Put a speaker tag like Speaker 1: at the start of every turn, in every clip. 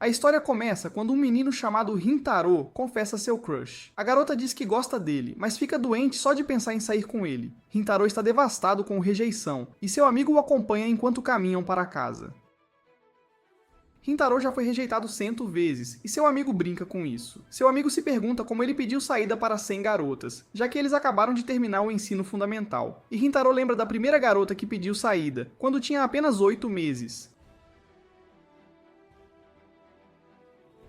Speaker 1: A história começa quando um menino chamado Rintaro confessa seu crush. A garota diz que gosta dele, mas fica doente só de pensar em sair com ele. Rintaro está devastado com rejeição, e seu amigo o acompanha enquanto caminham para casa. Rintaro já foi rejeitado 100 vezes, e seu amigo brinca com isso. Seu amigo se pergunta como ele pediu saída para 100 garotas, já que eles acabaram de terminar o ensino fundamental. E Rintaro lembra da primeira garota que pediu saída, quando tinha apenas 8 meses.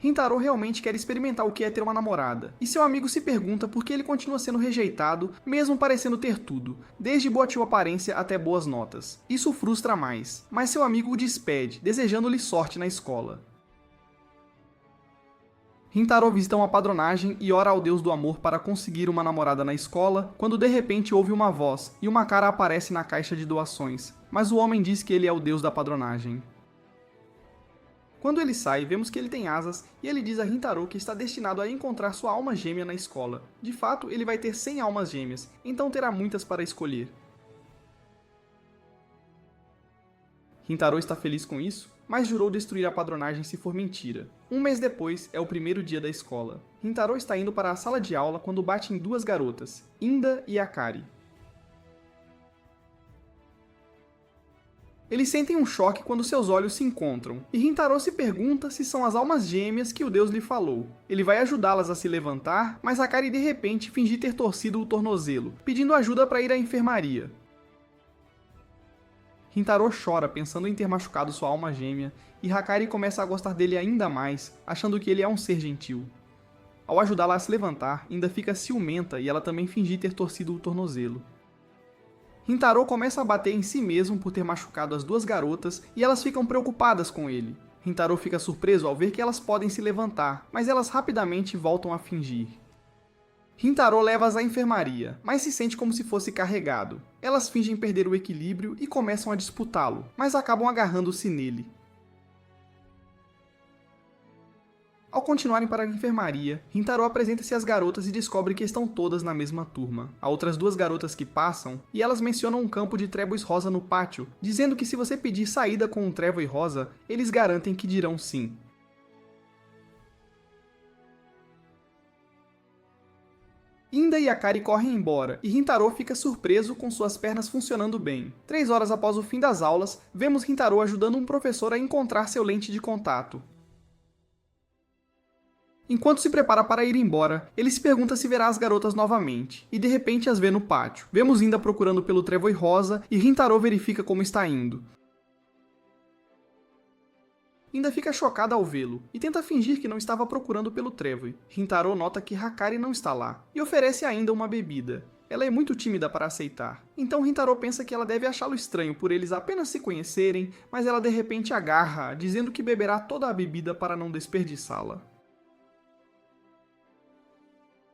Speaker 1: Rintaro realmente quer experimentar o que é ter uma namorada, e seu amigo se pergunta por que ele continua sendo rejeitado, mesmo parecendo ter tudo, desde boa aparência até boas notas. Isso o frustra mais, mas seu amigo o despede, desejando-lhe sorte na escola. Rintaro visita uma padronagem e ora ao deus do amor para conseguir uma namorada na escola, quando de repente ouve uma voz, e uma cara aparece na caixa de doações, mas o homem diz que ele é o deus da padronagem. Quando ele sai, vemos que ele tem asas e ele diz a Rintaro que está destinado a encontrar sua alma gêmea na escola. De fato, ele vai ter 100 almas gêmeas, então terá muitas para escolher. Rintaro está feliz com isso, mas jurou destruir a padronagem se for mentira. Um mês depois, é o primeiro dia da escola. Rintaro está indo para a sala de aula quando bate em duas garotas, Inda e Akari. Eles sentem um choque quando seus olhos se encontram, e Rintaro se pergunta se são as almas gêmeas que o deus lhe falou. Ele vai ajudá-las a se levantar, mas Akari de repente finge ter torcido o tornozelo, pedindo ajuda para ir à enfermaria. Rintaro chora pensando em ter machucado sua alma gêmea, e Akari começa a gostar dele ainda mais, achando que ele é um ser gentil. Ao ajudá-la a se levantar, Inda fica ciumenta e ela também finge ter torcido o tornozelo. Rintaro começa a bater em si mesmo por ter machucado as duas garotas e elas ficam preocupadas com ele. Rintaro fica surpreso ao ver que elas podem se levantar, mas elas rapidamente voltam a fingir. Rintaro leva-as à enfermaria, mas se sente como se fosse carregado. Elas fingem perder o equilíbrio e começam a disputá-lo, mas acabam agarrando-se nele. Ao continuarem para a enfermaria, Rintaro apresenta-se às garotas e descobre que estão todas na mesma turma. Há outras duas garotas que passam, e elas mencionam um campo de trébos rosa no pátio, dizendo que se você pedir saída com um trébol rosa, eles garantem que dirão sim. Inda e Akari correm embora, e Rintaro fica surpreso com suas pernas funcionando bem. 3 horas após o fim das aulas, vemos Rintaro ajudando um professor a encontrar seu lente de contato. Enquanto se prepara para ir embora, ele se pergunta se verá as garotas novamente, e de repente as vê no pátio. Vemos Inda procurando pelo trébol rosa, e Rintaro verifica como está indo. Inda fica chocada ao vê-lo, e tenta fingir que não estava procurando pelo trébol. Rintaro nota que Akari não está lá, e oferece a Inda uma bebida. Ela é muito tímida para aceitar, então Rintaro pensa que ela deve achá-lo estranho por eles apenas se conhecerem, mas ela de repente agarra-a, dizendo que beberá toda a bebida para não desperdiçá-la.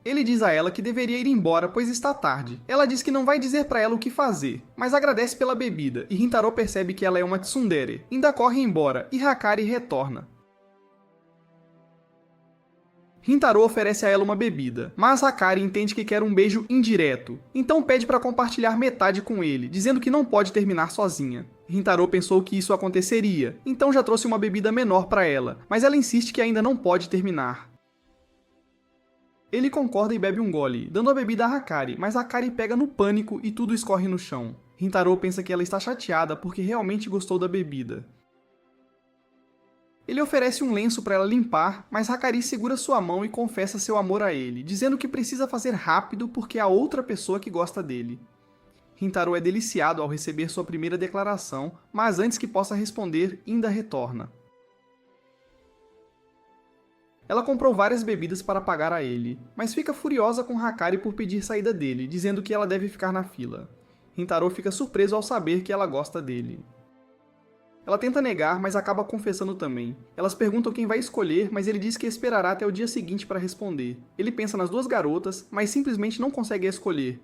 Speaker 1: Ele diz a ela que deveria ir embora, pois está tarde. Ela diz que não vai dizer para ela o que fazer, mas agradece pela bebida, e Rintaro percebe que ela é uma tsundere. Ainda corre embora, e Akari retorna. Rintaro oferece a ela uma bebida, mas Akari entende que quer um beijo indireto, então pede para compartilhar metade com ele, dizendo que não pode terminar sozinha. Rintaro pensou que isso aconteceria, então já trouxe uma bebida menor para ela, mas ela insiste que ainda não pode terminar. Ele concorda e bebe um gole, dando a bebida a Akari, mas Akari pega no pânico e tudo escorre no chão. Rintaro pensa que ela está chateada porque realmente gostou da bebida. Ele oferece um lenço para ela limpar, mas Akari segura sua mão e confessa seu amor a ele, dizendo que precisa fazer rápido porque há outra pessoa que gosta dele. Rintaro é deliciado ao receber sua primeira declaração, mas antes que possa responder, Inda retorna. Ela comprou várias bebidas para pagar a ele, mas fica furiosa com Akari por pedir saída dele, dizendo que ela deve ficar na fila. Rintaro fica surpreso ao saber que ela gosta dele. Ela tenta negar, mas acaba confessando também. Elas perguntam quem vai escolher, mas ele diz que esperará até o dia seguinte para responder. Ele pensa nas duas garotas, mas simplesmente não consegue escolher.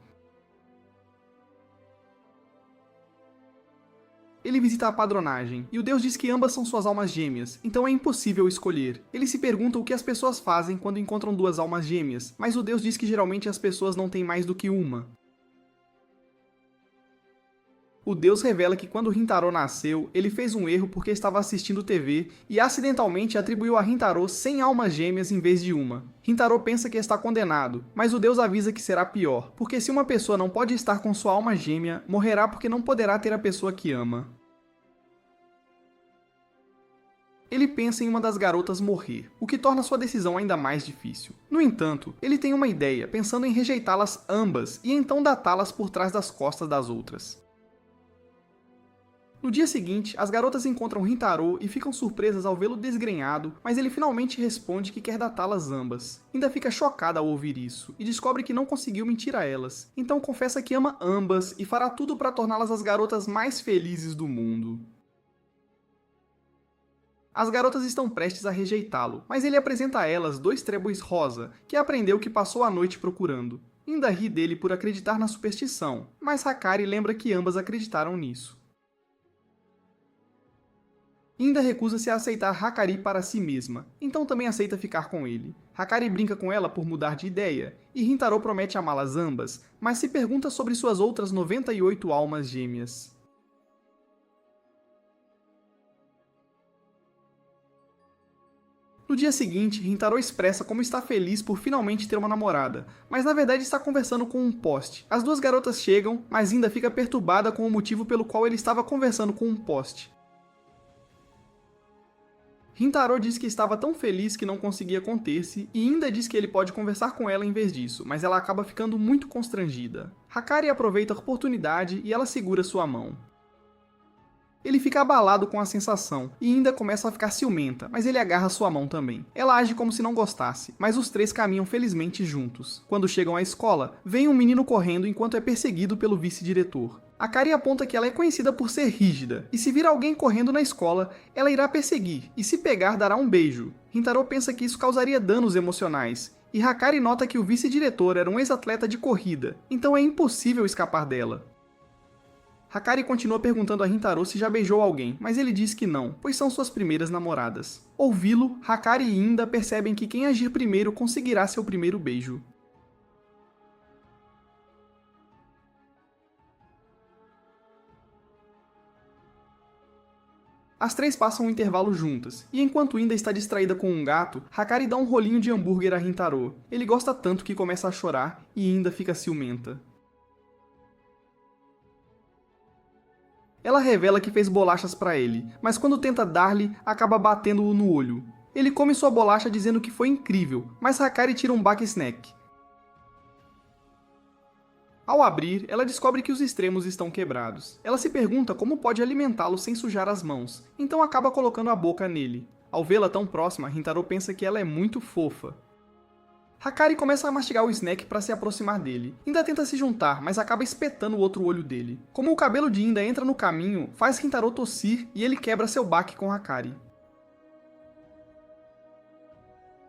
Speaker 1: Ele visita a padronagem, e o deus diz que ambas são suas almas gêmeas, então é impossível escolher. Ele se pergunta o que as pessoas fazem quando encontram duas almas gêmeas, mas o deus diz que geralmente as pessoas não têm mais do que uma. O deus revela que quando Rintaro nasceu, ele fez um erro porque estava assistindo TV e acidentalmente atribuiu a Rintaro 100 almas gêmeas em vez de uma. Rintaro pensa que está condenado, mas o deus avisa que será pior, porque se uma pessoa não pode estar com sua alma gêmea, morrerá porque não poderá ter a pessoa que ama. Ele pensa em uma das garotas morrer, o que torna sua decisão ainda mais difícil. No entanto, ele tem uma ideia, pensando em rejeitá-las ambas e então datá-las por trás das costas das outras. No dia seguinte, as garotas encontram Rintaro e ficam surpresas ao vê-lo desgrenhado, mas ele finalmente responde que quer datá-las ambas. Ainda fica chocada ao ouvir isso, e descobre que não conseguiu mentir a elas, então confessa que ama ambas e fará tudo para torná-las as garotas mais felizes do mundo. As garotas estão prestes a rejeitá-lo, mas ele apresenta a elas 2 trébois rosa, que aprendeu que passou a noite procurando. Ainda ri dele por acreditar na superstição, mas Hakari lembra que ambas acreditaram nisso. Ainda recusa-se a aceitar Hakari para si mesma, então também aceita ficar com ele. Hakari brinca com ela por mudar de ideia, e Rintaro promete amá-las ambas, mas se pergunta sobre suas outras 98 almas gêmeas. No dia seguinte, Rintaro expressa como está feliz por finalmente ter uma namorada, mas na verdade está conversando com um poste. As 2 garotas chegam, mas ainda fica perturbada com o motivo pelo qual ele estava conversando com um poste. Rintaro diz que estava tão feliz que não conseguia conter-se e ainda diz que ele pode conversar com ela em vez disso, mas ela acaba ficando muito constrangida. Hakari aproveita a oportunidade e ela segura sua mão. Ele fica abalado com a sensação e ainda começa a ficar ciumenta, mas ele agarra sua mão também. Ela age como se não gostasse, mas os 3 caminham felizmente juntos. Quando chegam à escola, vem um menino correndo enquanto é perseguido pelo vice-diretor. Hakari aponta que ela é conhecida por ser rígida, e se vir alguém correndo na escola, ela irá perseguir, e se pegar dará um beijo. Rintaro pensa que isso causaria danos emocionais, e Hakari nota que o vice-diretor era um ex-atleta de corrida, então é impossível escapar dela. Hakari continua perguntando a Rintaro se já beijou alguém, mas ele diz que não, pois são suas primeiras namoradas. Ouvi-lo, Hakari e Inda percebem que quem agir primeiro conseguirá seu primeiro beijo. As 3 passam um intervalo juntas, e enquanto Inda está distraída com um gato, Hakari dá um rolinho de hambúrguer a Rintaro. Ele gosta tanto que começa a chorar, e Inda fica ciumenta. Ela revela que fez bolachas para ele, mas quando tenta dar-lhe, acaba batendo-o no olho. Ele come sua bolacha dizendo que foi incrível, mas Hakari tira um baque snack. Ao abrir, ela descobre que os extremos estão quebrados. Ela se pergunta como pode alimentá-lo sem sujar as mãos, então acaba colocando a boca nele. Ao vê-la tão próxima, Rintaro pensa que ela é muito fofa. Hakari começa a mastigar o snack para se aproximar dele. Inda tenta se juntar, mas acaba espetando o outro olho dele. Como o cabelo de Inda entra no caminho, faz Rintaro tossir e ele quebra seu baque com Hakari.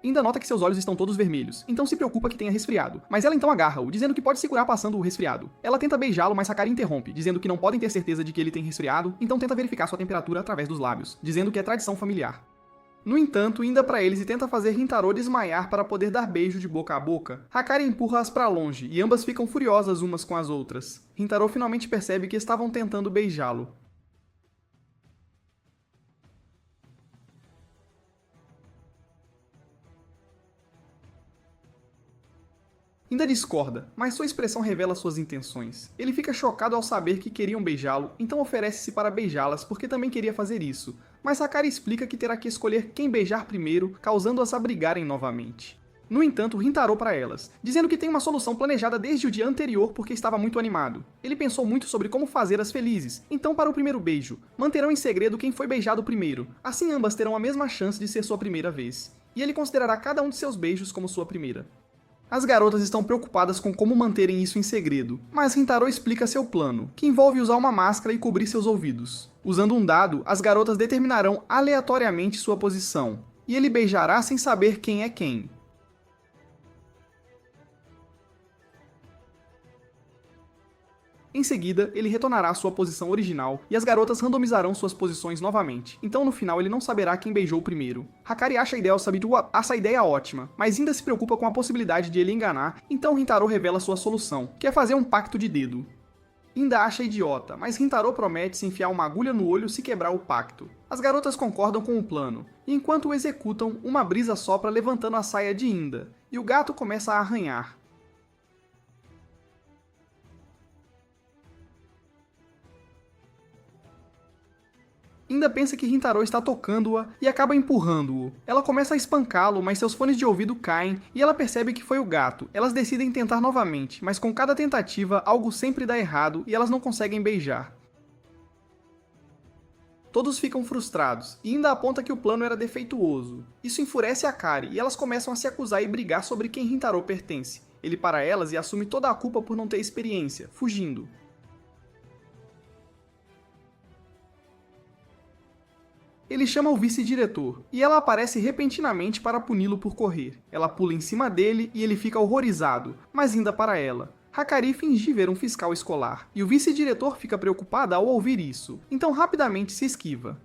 Speaker 1: Inda nota que seus olhos estão todos vermelhos, então se preocupa que tenha resfriado. Mas ela então agarra-o, dizendo que pode segurar passando o resfriado. Ela tenta beijá-lo, mas Hakari interrompe, dizendo que não podem ter certeza de que ele tem resfriado, então tenta verificar sua temperatura através dos lábios, dizendo que é tradição familiar. No entanto, Inda para eles e tenta fazer Rintaro desmaiar para poder dar beijo de boca a boca. Hakari empurra-as para longe, e ambas ficam furiosas umas com as outras. Rintaro finalmente percebe que estavam tentando beijá-lo. Inda discorda, mas sua expressão revela suas intenções. Ele fica chocado ao saber que queriam beijá-lo, então oferece-se para beijá-las porque também queria fazer isso. Mas Hakari explica que terá que escolher quem beijar primeiro, causando-as a brigarem novamente. No entanto, Rintaro para elas, dizendo que tem uma solução planejada desde o dia anterior porque estava muito animado. Ele pensou muito sobre como fazer-as felizes, então para o primeiro beijo, manterão em segredo quem foi beijado primeiro, assim ambas terão a mesma chance de ser sua primeira vez. E ele considerará cada um de seus beijos como sua primeira. As garotas estão preocupadas com como manterem isso em segredo, mas Rintaro explica seu plano, que envolve usar uma máscara e cobrir seus ouvidos. Usando um dado, as garotas determinarão aleatoriamente sua posição, e ele beijará sem saber quem é quem. Em seguida, ele retornará à sua posição original e as garotas randomizarão suas posições novamente, então no final ele não saberá quem beijou primeiro. Hakari acha essa ideia ótima, mas ainda se preocupa com a possibilidade de ele enganar, então Rintaro revela sua solução, que é fazer um pacto de dedo. Inda acha idiota, mas Rintaro promete se enfiar uma agulha no olho se quebrar o pacto. As garotas concordam com o plano, e enquanto o executam, uma brisa sopra levantando a saia de Inda, e o gato começa a arranhar. Inda pensa que Rintaro está tocando-a e acaba empurrando-o. Ela começa a espancá-lo, mas seus fones de ouvido caem e ela percebe que foi o gato. Elas decidem tentar novamente, mas com cada tentativa algo sempre dá errado e elas não conseguem beijar. Todos ficam frustrados, e Inda aponta que o plano era defeituoso. Isso enfurece Hakari, e elas começam a se acusar e brigar sobre quem Rintaro pertence. Ele para elas e assume toda a culpa por não ter experiência, fugindo. Ele chama o vice-diretor, e ela aparece repentinamente para puni-lo por correr. Ela pula em cima dele e ele fica horrorizado, mas ainda para ela. Hakari finge ver um fiscal escolar, e o vice-diretor fica preocupada ao ouvir isso, então rapidamente se esquiva.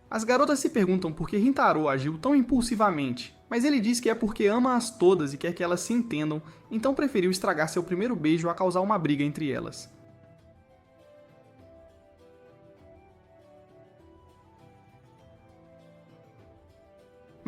Speaker 1: As garotas se perguntam por que Rintaro agiu tão impulsivamente, mas ele diz que é porque ama-as todas e quer que elas se entendam, então preferiu estragar seu primeiro beijo a causar uma briga entre elas.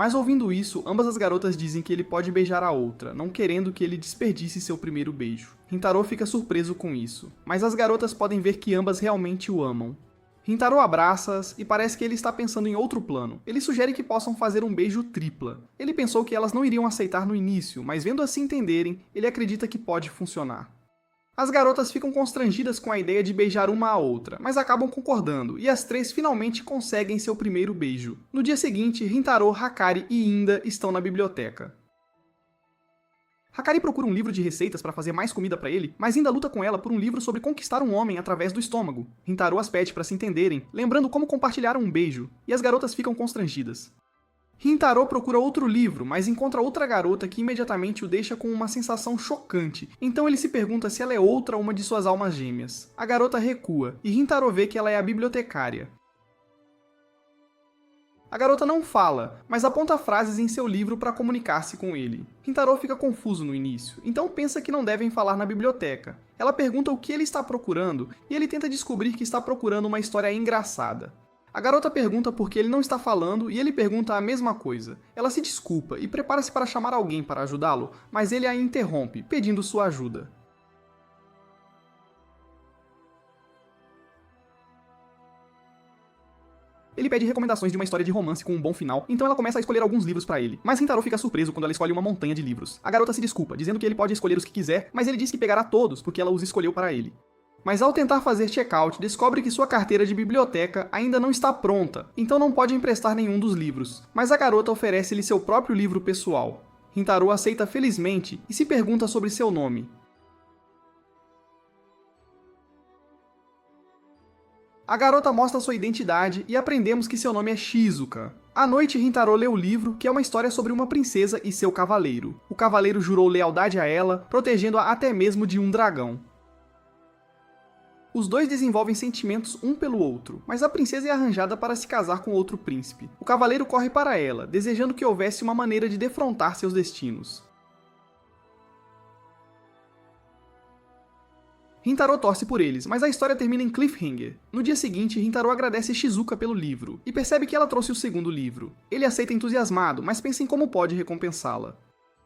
Speaker 1: Mas ouvindo isso, ambas as garotas dizem que ele pode beijar a outra, não querendo que ele desperdice seu primeiro beijo. Rintaro fica surpreso com isso, mas as garotas podem ver que ambas realmente o amam. Rintaro abraça-as e parece que ele está pensando em outro plano. Ele sugere que possam fazer um beijo tripla. Ele pensou que elas não iriam aceitar no início, mas vendo-as se entenderem, ele acredita que pode funcionar. As garotas ficam constrangidas com a ideia de beijar uma a outra, mas acabam concordando, e as três finalmente conseguem seu primeiro beijo. No dia seguinte, Rintaro, Hakari e Inda estão na biblioteca. Hakari procura um livro de receitas para fazer mais comida para ele, mas Inda luta com ela por um livro sobre conquistar um homem através do estômago. Rintaro as pede para se entenderem, lembrando como compartilhar um beijo, e as garotas ficam constrangidas. Rintaro procura outro livro, mas encontra outra garota que imediatamente o deixa com uma sensação chocante, então ele se pergunta se ela é outra uma de suas almas gêmeas. A garota recua, e Rintaro vê que ela é a bibliotecária. A garota não fala, mas aponta frases em seu livro para comunicar-se com ele. Rintaro fica confuso no início, então pensa que não devem falar na biblioteca. Ela pergunta o que ele está procurando, e ele tenta descobrir que está procurando uma história engraçada. A garota pergunta por que ele não está falando e ele pergunta a mesma coisa. Ela se desculpa e prepara-se para chamar alguém para ajudá-lo, mas ele a interrompe, pedindo sua ajuda. Ele pede recomendações de uma história de romance com um bom final, então ela começa a escolher alguns livros para ele. Mas Rintaro fica surpreso quando ela escolhe uma montanha de livros. A garota se desculpa, dizendo que ele pode escolher os que quiser, mas ele diz que pegará todos porque ela os escolheu para ele. Mas ao tentar fazer check-out, descobre que sua carteira de biblioteca ainda não está pronta, então não pode emprestar nenhum dos livros. Mas a garota oferece-lhe seu próprio livro pessoal. Rintaro aceita felizmente e se pergunta sobre seu nome. A garota mostra sua identidade e aprendemos que seu nome é Shizuka. À noite, Rintaro lê o livro, que é uma história sobre uma princesa e seu cavaleiro. O cavaleiro jurou lealdade a ela, protegendo-a até mesmo de um dragão. Os dois desenvolvem sentimentos um pelo outro, mas a princesa é arranjada para se casar com outro príncipe. O cavaleiro corre para ela, desejando que houvesse uma maneira de defrontar seus destinos. Rintaro torce por eles, mas a história termina em cliffhanger. No dia seguinte, Rintaro agradece Shizuka pelo livro, e percebe que ela trouxe o segundo livro. Ele aceita entusiasmado, mas pensa em como pode recompensá-la.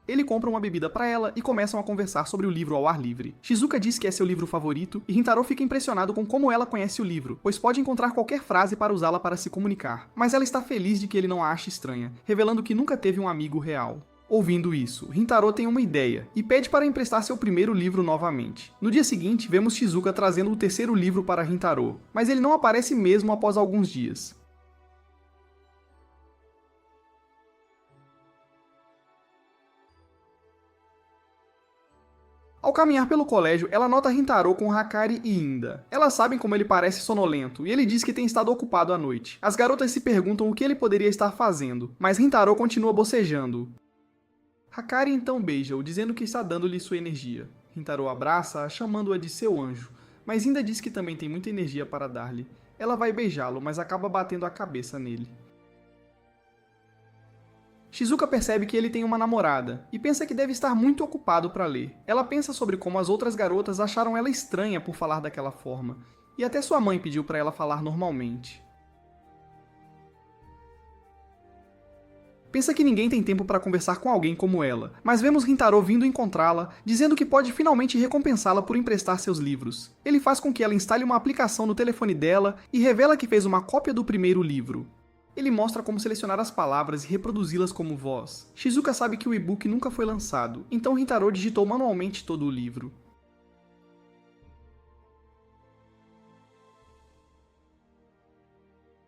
Speaker 1: Ele compra uma bebida para ela e começam a conversar sobre o livro ao ar livre. Shizuka diz que é seu livro favorito e Rintaro fica impressionado com como ela conhece o livro, pois pode encontrar qualquer frase para usá-la para se comunicar. Mas ela está feliz de que ele não a ache estranha, revelando que nunca teve um amigo real. Ouvindo isso, Rintaro tem uma ideia e pede para emprestar seu primeiro livro novamente. No dia seguinte, vemos Shizuka trazendo o terceiro livro para Rintaro, mas ele não aparece mesmo após alguns dias. Ao caminhar pelo colégio, ela nota Rintaro com Hakari e Inda. Elas sabem como ele parece sonolento, e ele diz que tem estado ocupado à noite. As garotas se perguntam o que ele poderia estar fazendo, mas Rintaro continua bocejando. Hakari então beija-o, dizendo que está dando-lhe sua energia. Rintaro abraça-a, chamando-a de seu anjo, mas Inda diz que também tem muita energia para dar-lhe. Ela vai beijá-lo, mas acaba batendo a cabeça nele. Shizuka percebe que ele tem uma namorada, e pensa que deve estar muito ocupado para ler. Ela pensa sobre como as outras garotas acharam ela estranha por falar daquela forma, e até sua mãe pediu para ela falar normalmente. Pensa que ninguém tem tempo para conversar com alguém como ela, mas vemos Rintaro vindo encontrá-la, dizendo que pode finalmente recompensá-la por emprestar seus livros. Ele faz com que ela instale uma aplicação no telefone dela e revela que fez uma cópia do primeiro livro. Ele mostra como selecionar as palavras e reproduzi-las como voz. Shizuka sabe que o e-book nunca foi lançado, então Rintaro digitou manualmente todo o livro.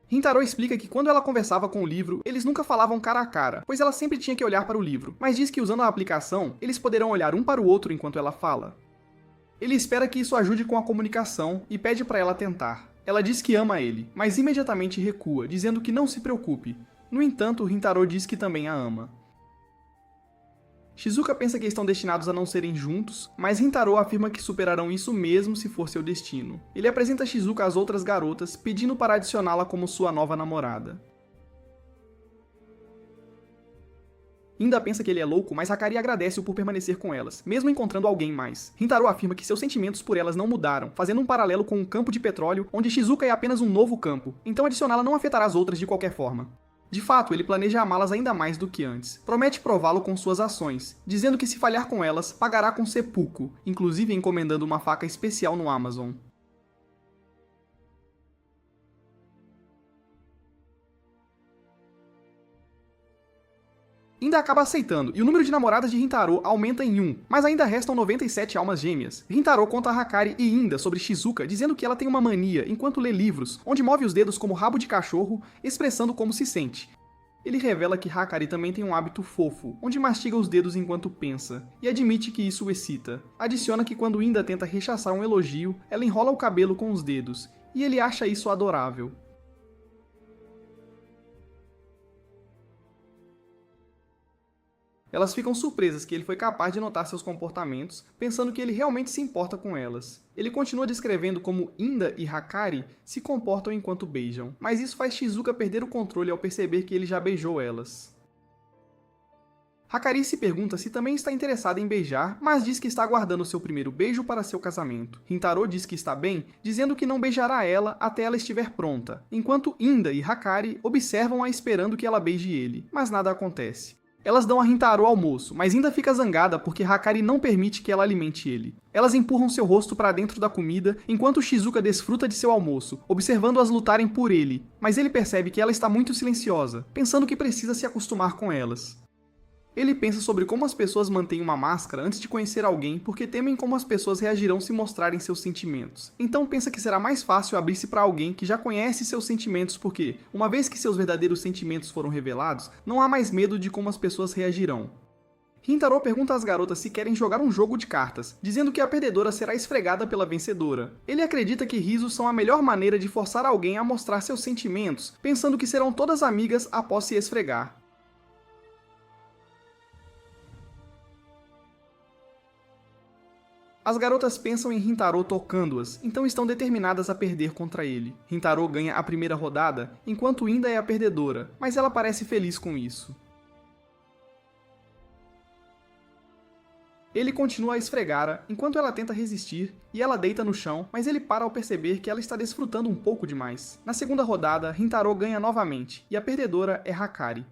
Speaker 1: Rintaro explica que quando ela conversava com o livro, eles nunca falavam cara a cara, pois ela sempre tinha que olhar para o livro, mas diz que usando a aplicação, eles poderão olhar um para o outro enquanto ela fala. Ele espera que isso ajude com a comunicação e pede para ela tentar. Ela diz que ama ele, mas imediatamente recua, dizendo que não se preocupe. No entanto, Rintaro diz que também a ama. Shizuka pensa que estão destinados a não serem juntos, mas Rintaro afirma que superarão isso mesmo se for seu destino. Ele apresenta Shizuka às outras garotas, pedindo para adicioná-la como sua nova namorada. Ainda pensa que ele é louco, mas Hakari agradece-o por permanecer com elas, mesmo encontrando alguém mais. Rintaro afirma que seus sentimentos por elas não mudaram, fazendo um paralelo com um campo de petróleo, onde Shizuka é apenas um novo campo, então adicioná-la não afetará as outras de qualquer forma. De fato, ele planeja amá-las ainda mais do que antes. Promete prová-lo com suas ações, dizendo que se falhar com elas, pagará com seppuku, inclusive encomendando uma faca especial no Amazon. Ainda acaba aceitando, e o número de namoradas de Rintaro aumenta em 1, mas ainda restam 97 almas gêmeas. Rintaro conta a Hakari e Inda sobre Shizuka, dizendo que ela tem uma mania enquanto lê livros, onde move os dedos como rabo de cachorro, expressando como se sente. Ele revela que Hakari também tem um hábito fofo, onde mastiga os dedos enquanto pensa, e admite que isso o excita. Adiciona que quando Inda tenta rechaçar um elogio, ela enrola o cabelo com os dedos, e ele acha isso adorável. Elas ficam surpresas que ele foi capaz de notar seus comportamentos, pensando que ele realmente se importa com elas. Ele continua descrevendo como Inda e Hakari se comportam enquanto beijam, mas isso faz Shizuka perder o controle ao perceber que ele já beijou elas. Hakari se pergunta se também está interessada em beijar, mas diz que está aguardando seu primeiro beijo para seu casamento. Rintaro diz que está bem, dizendo que não beijará ela até ela estiver pronta, enquanto Inda e Hakari observam-a esperando que ela beije ele, mas nada acontece. Elas dão a Rintaro almoço, mas ainda fica zangada porque Hakari não permite que ela alimente ele. Elas empurram seu rosto para dentro da comida, enquanto Shizuka desfruta de seu almoço, observando-as lutarem por ele, mas ele percebe que ela está muito silenciosa, pensando que precisa se acostumar com elas. Ele pensa sobre como as pessoas mantêm uma máscara antes de conhecer alguém porque temem como as pessoas reagirão se mostrarem seus sentimentos. Então pensa que será mais fácil abrir-se para alguém que já conhece seus sentimentos porque, uma vez que seus verdadeiros sentimentos foram revelados, não há mais medo de como as pessoas reagirão. Rintaro pergunta às garotas se querem jogar um jogo de cartas, dizendo que a perdedora será esfregada pela vencedora. Ele acredita que risos são a melhor maneira de forçar alguém a mostrar seus sentimentos, pensando que serão todas amigas após se esfregar. As garotas pensam em Rintaro tocando-as, então estão determinadas a perder contra ele. Rintaro ganha a primeira rodada, enquanto Inda é a perdedora, mas ela parece feliz com isso. Ele continua a esfregá-la, enquanto ela tenta resistir, e ela deita no chão, mas ele para ao perceber que ela está desfrutando um pouco demais. Na segunda rodada, Rintaro ganha novamente, e a perdedora é Hakari.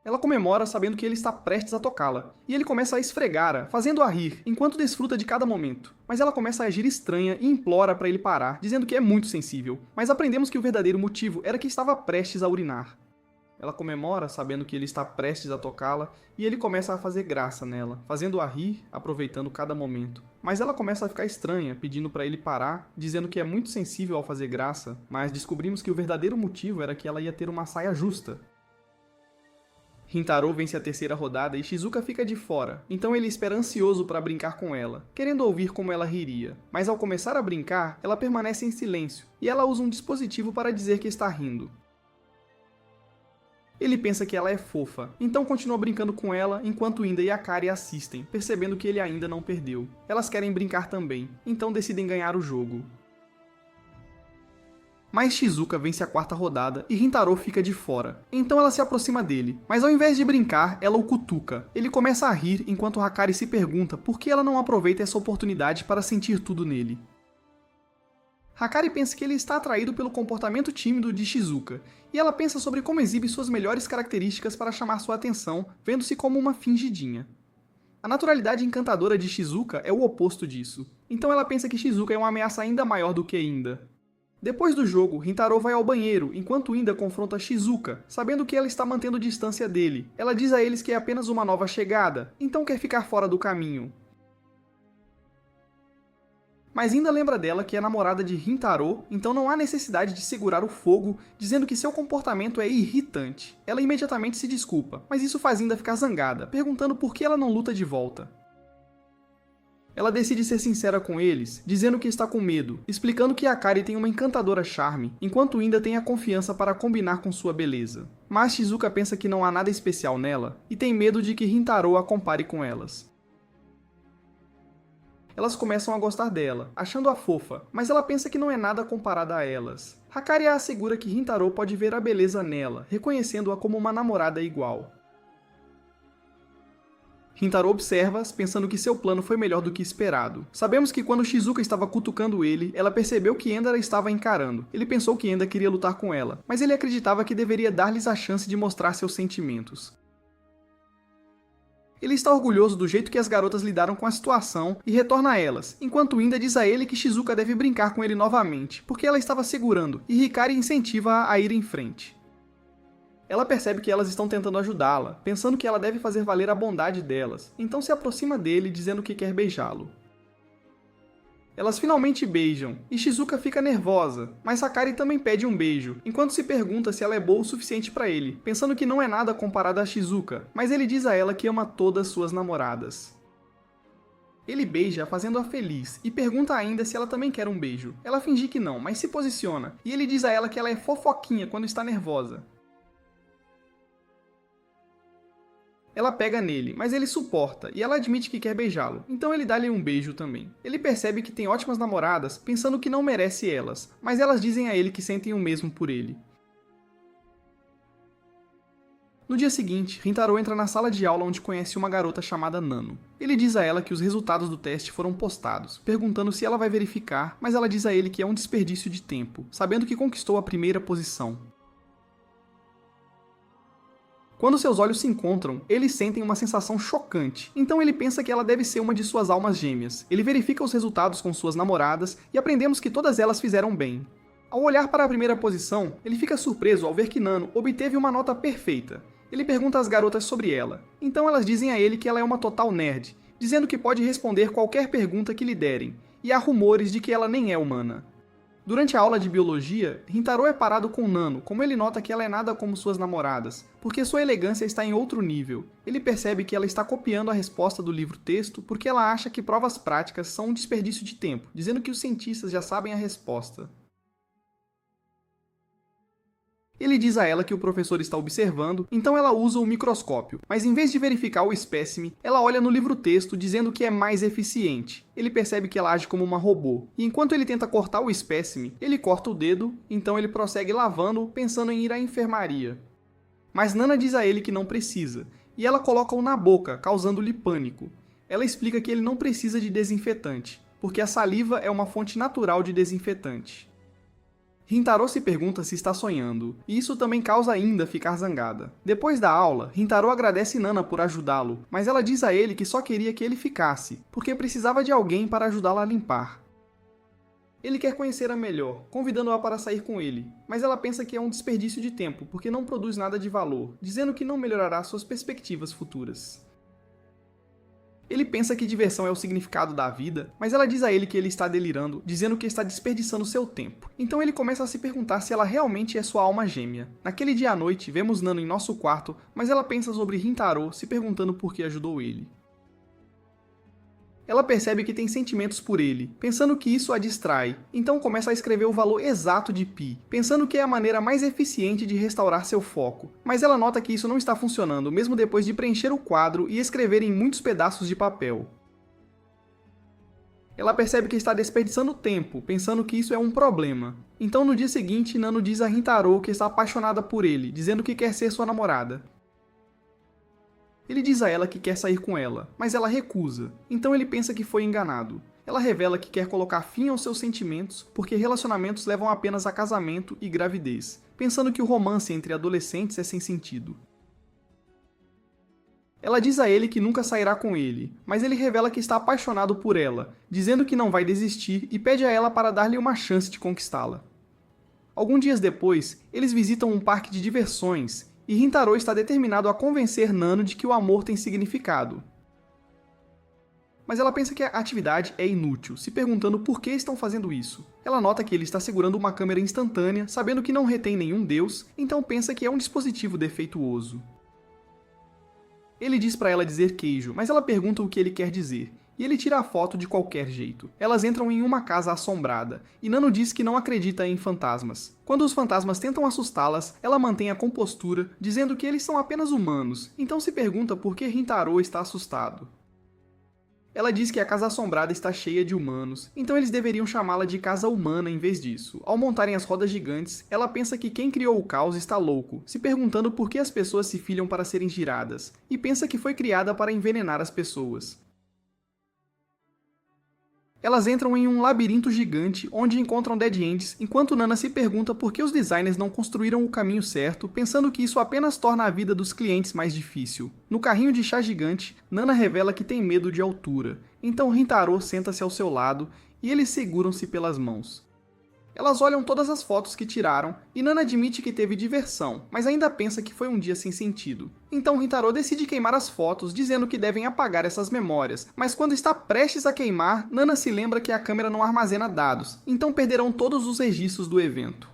Speaker 1: Ela comemora sabendo que ele está prestes a tocá-la, e ele começa a esfregá-la, fazendo-a rir, enquanto desfruta de cada momento. Mas ela começa a agir estranha e implora para ele parar, dizendo que é muito sensível. Mas aprendemos que o verdadeiro motivo era que estava prestes a urinar. Ela comemora sabendo que ele está prestes a tocá-la, e ele começa a fazer graça nela, fazendo-a rir, aproveitando cada momento. Mas ela começa a ficar estranha, pedindo para ele parar, dizendo que é muito sensível ao fazer graça, mas descobrimos que o verdadeiro motivo era que ela ia ter uma saia justa. Rintaro vence a terceira rodada e Shizuka fica de fora, então ele espera ansioso para brincar com ela, querendo ouvir como ela riria. Mas ao começar a brincar, ela permanece em silêncio, e ela usa um dispositivo para dizer que está rindo. Ele pensa que ela é fofa, então continua brincando com ela enquanto Inda e Hakari assistem, percebendo que ele ainda não perdeu. Elas querem brincar também, então decidem ganhar o jogo. Mas Shizuka vence a quarta rodada e Rintaro fica de fora. Então ela se aproxima dele, mas ao invés de brincar, ela o cutuca. Ele começa a rir enquanto Hakari se pergunta por que ela não aproveita essa oportunidade para sentir tudo nele. Hakari pensa que ele está atraído pelo comportamento tímido de Shizuka, e ela pensa sobre como exibe suas melhores características para chamar sua atenção, vendo-se como uma fingidinha. A naturalidade encantadora de Shizuka é o oposto disso, então ela pensa que Shizuka é uma ameaça ainda maior do que Inda. Depois do jogo, Rintaro vai ao banheiro, enquanto Inda confronta Shizuka, sabendo que ela está mantendo distância dele. Ela diz a eles que é apenas uma nova chegada, então quer ficar fora do caminho. Mas Inda lembra dela que é namorada de Rintaro, então não há necessidade de segurar o fogo, dizendo que seu comportamento é irritante. Ela imediatamente se desculpa, mas isso faz Inda ficar zangada, perguntando por que ela não luta de volta. Ela decide ser sincera com eles, dizendo que está com medo, explicando que Hakari tem uma encantadora charme, enquanto Inda tem a confiança para combinar com sua beleza. Mas Shizuka pensa que não há nada especial nela, e tem medo de que Rintaro a compare com elas. Elas começam a gostar dela, achando-a fofa, mas ela pensa que não é nada comparada a elas. Hakari a assegura que Rintaro pode ver a beleza nela, reconhecendo-a como uma namorada igual. Rintaro observa-as, pensando que seu plano foi melhor do que esperado. Sabemos que quando Shizuka estava cutucando ele, ela percebeu que Enda a estava encarando. Ele pensou que Enda queria lutar com ela, mas ele acreditava que deveria dar-lhes a chance de mostrar seus sentimentos. Ele está orgulhoso do jeito que as garotas lidaram com a situação e retorna a elas, enquanto Inda diz a ele que Shizuka deve brincar com ele novamente, porque ela estava segurando, e Hikari incentiva-a a ir em frente. Ela percebe que elas estão tentando ajudá-la, pensando que ela deve fazer valer a bondade delas, então se aproxima dele dizendo que quer beijá-lo. Elas finalmente beijam, e Shizuka fica nervosa, mas Hakari também pede um beijo, enquanto se pergunta se ela é boa o suficiente para ele, pensando que não é nada comparada a Shizuka, mas ele diz a ela que ama todas suas namoradas. Ele beija fazendo-a feliz, e pergunta ainda se ela também quer um beijo. Ela finge que não, mas se posiciona, e ele diz a ela que ela é fofoquinha quando está nervosa. Ela pega nele, mas ele suporta, e ela admite que quer beijá-lo, então ele dá-lhe um beijo também. Ele percebe que tem ótimas namoradas, pensando que não merece elas, mas elas dizem a ele que sentem o mesmo por ele. No dia seguinte, Rintaro entra na sala de aula onde conhece uma garota chamada Nano. Ele diz a ela que os resultados do teste foram postados, perguntando se ela vai verificar, mas ela diz a ele que é um desperdício de tempo, sabendo que conquistou a primeira posição. Quando seus olhos se encontram, eles sentem uma sensação chocante, então ele pensa que ela deve ser uma de suas almas gêmeas. Ele verifica os resultados com suas namoradas e aprendemos que todas elas fizeram bem. Ao olhar para a primeira posição, ele fica surpreso ao ver que Nano obteve uma nota perfeita. Ele pergunta às garotas sobre ela, então elas dizem a ele que ela é uma total nerd, dizendo que pode responder qualquer pergunta que lhe derem, e há rumores de que ela nem é humana. Durante a aula de biologia, Rintaro é parado com Nano, como ele nota que ela é nada como suas namoradas, porque sua elegância está em outro nível. Ele percebe que ela está copiando a resposta do livro-texto porque ela acha que provas práticas são um desperdício de tempo, dizendo que os cientistas já sabem a resposta. Ele diz a ela que o professor está observando, então ela usa o microscópio, mas em vez de verificar o espécime, ela olha no livro-texto dizendo que é mais eficiente. Ele percebe que ela age como uma robô, e enquanto ele tenta cortar o espécime, ele corta o dedo, então ele prossegue lavando, pensando em ir à enfermaria. Mas Nana diz a ele que não precisa, e ela coloca-o na boca, causando-lhe pânico. Ela explica que ele não precisa de desinfetante, porque a saliva é uma fonte natural de desinfetante. Rintaro se pergunta se está sonhando, e isso também causa Inda ficar zangada. Depois da aula, Rintaro agradece Nana por ajudá-lo, mas ela diz a ele que só queria que ele ficasse, porque precisava de alguém para ajudá-la a limpar. Ele quer conhecê-la melhor, convidando-a para sair com ele, mas ela pensa que é um desperdício de tempo, porque não produz nada de valor, dizendo que não melhorará suas perspectivas futuras. Ele pensa que diversão é o significado da vida, mas ela diz a ele que ele está delirando, dizendo que está desperdiçando seu tempo. Então ele começa a se perguntar se ela realmente é sua alma gêmea. Naquele dia à noite, vemos Nano em nosso quarto, mas ela pensa sobre Rintaro, se perguntando por que ajudou ele. Ela percebe que tem sentimentos por ele, pensando que isso a distrai, então começa a escrever o valor exato de π, pensando que é a maneira mais eficiente de restaurar seu foco. Mas ela nota que isso não está funcionando, mesmo depois de preencher o quadro e escrever em muitos pedaços de papel. Ela percebe que está desperdiçando tempo, pensando que isso é um problema. Então no dia seguinte, Nano diz a Rintaro que está apaixonada por ele, dizendo que quer ser sua namorada. Ele diz a ela que quer sair com ela, mas ela recusa, então ele pensa que foi enganado. Ela revela que quer colocar fim aos seus sentimentos porque relacionamentos levam apenas a casamento e gravidez, pensando que o romance entre adolescentes é sem sentido. Ela diz a ele que nunca sairá com ele, mas ele revela que está apaixonado por ela, dizendo que não vai desistir e pede a ela para dar-lhe uma chance de conquistá-la. Alguns dias depois, eles visitam um parque de diversões e Rintaro está determinado a convencer Nano de que o amor tem significado. Mas ela pensa que a atividade é inútil, se perguntando por que estão fazendo isso. Ela nota que ele está segurando uma câmera instantânea, sabendo que não retém nenhum deus, então pensa que é um dispositivo defeituoso. Ele diz para ela dizer queijo, mas ela pergunta o que ele quer dizer, e ele tira a foto de qualquer jeito. Elas entram em uma casa assombrada, e Nano diz que não acredita em fantasmas. Quando os fantasmas tentam assustá-las, ela mantém a compostura, dizendo que eles são apenas humanos, então se pergunta por que Rintaro está assustado. Ela diz que a casa assombrada está cheia de humanos, então eles deveriam chamá-la de casa humana em vez disso. Ao montarem as rodas gigantes, ela pensa que quem criou o caos está louco, se perguntando por que as pessoas se filiam para serem giradas, e pensa que foi criada para envenenar as pessoas. Elas entram em um labirinto gigante, onde encontram Dead Ends, enquanto Nana se pergunta por que os designers não construíram o caminho certo, pensando que isso apenas torna a vida dos clientes mais difícil. No carrinho de chá gigante, Nana revela que tem medo de altura, então Rintaro senta-se ao seu lado e eles seguram-se pelas mãos. Elas olham todas as fotos que tiraram e Nana admite que teve diversão, mas ainda pensa que foi um dia sem sentido. Então Rintaro decide queimar as fotos, dizendo que devem apagar essas memórias, mas quando está prestes a queimar, Nana se lembra que a câmera não armazena dados, então perderão todos os registros do evento.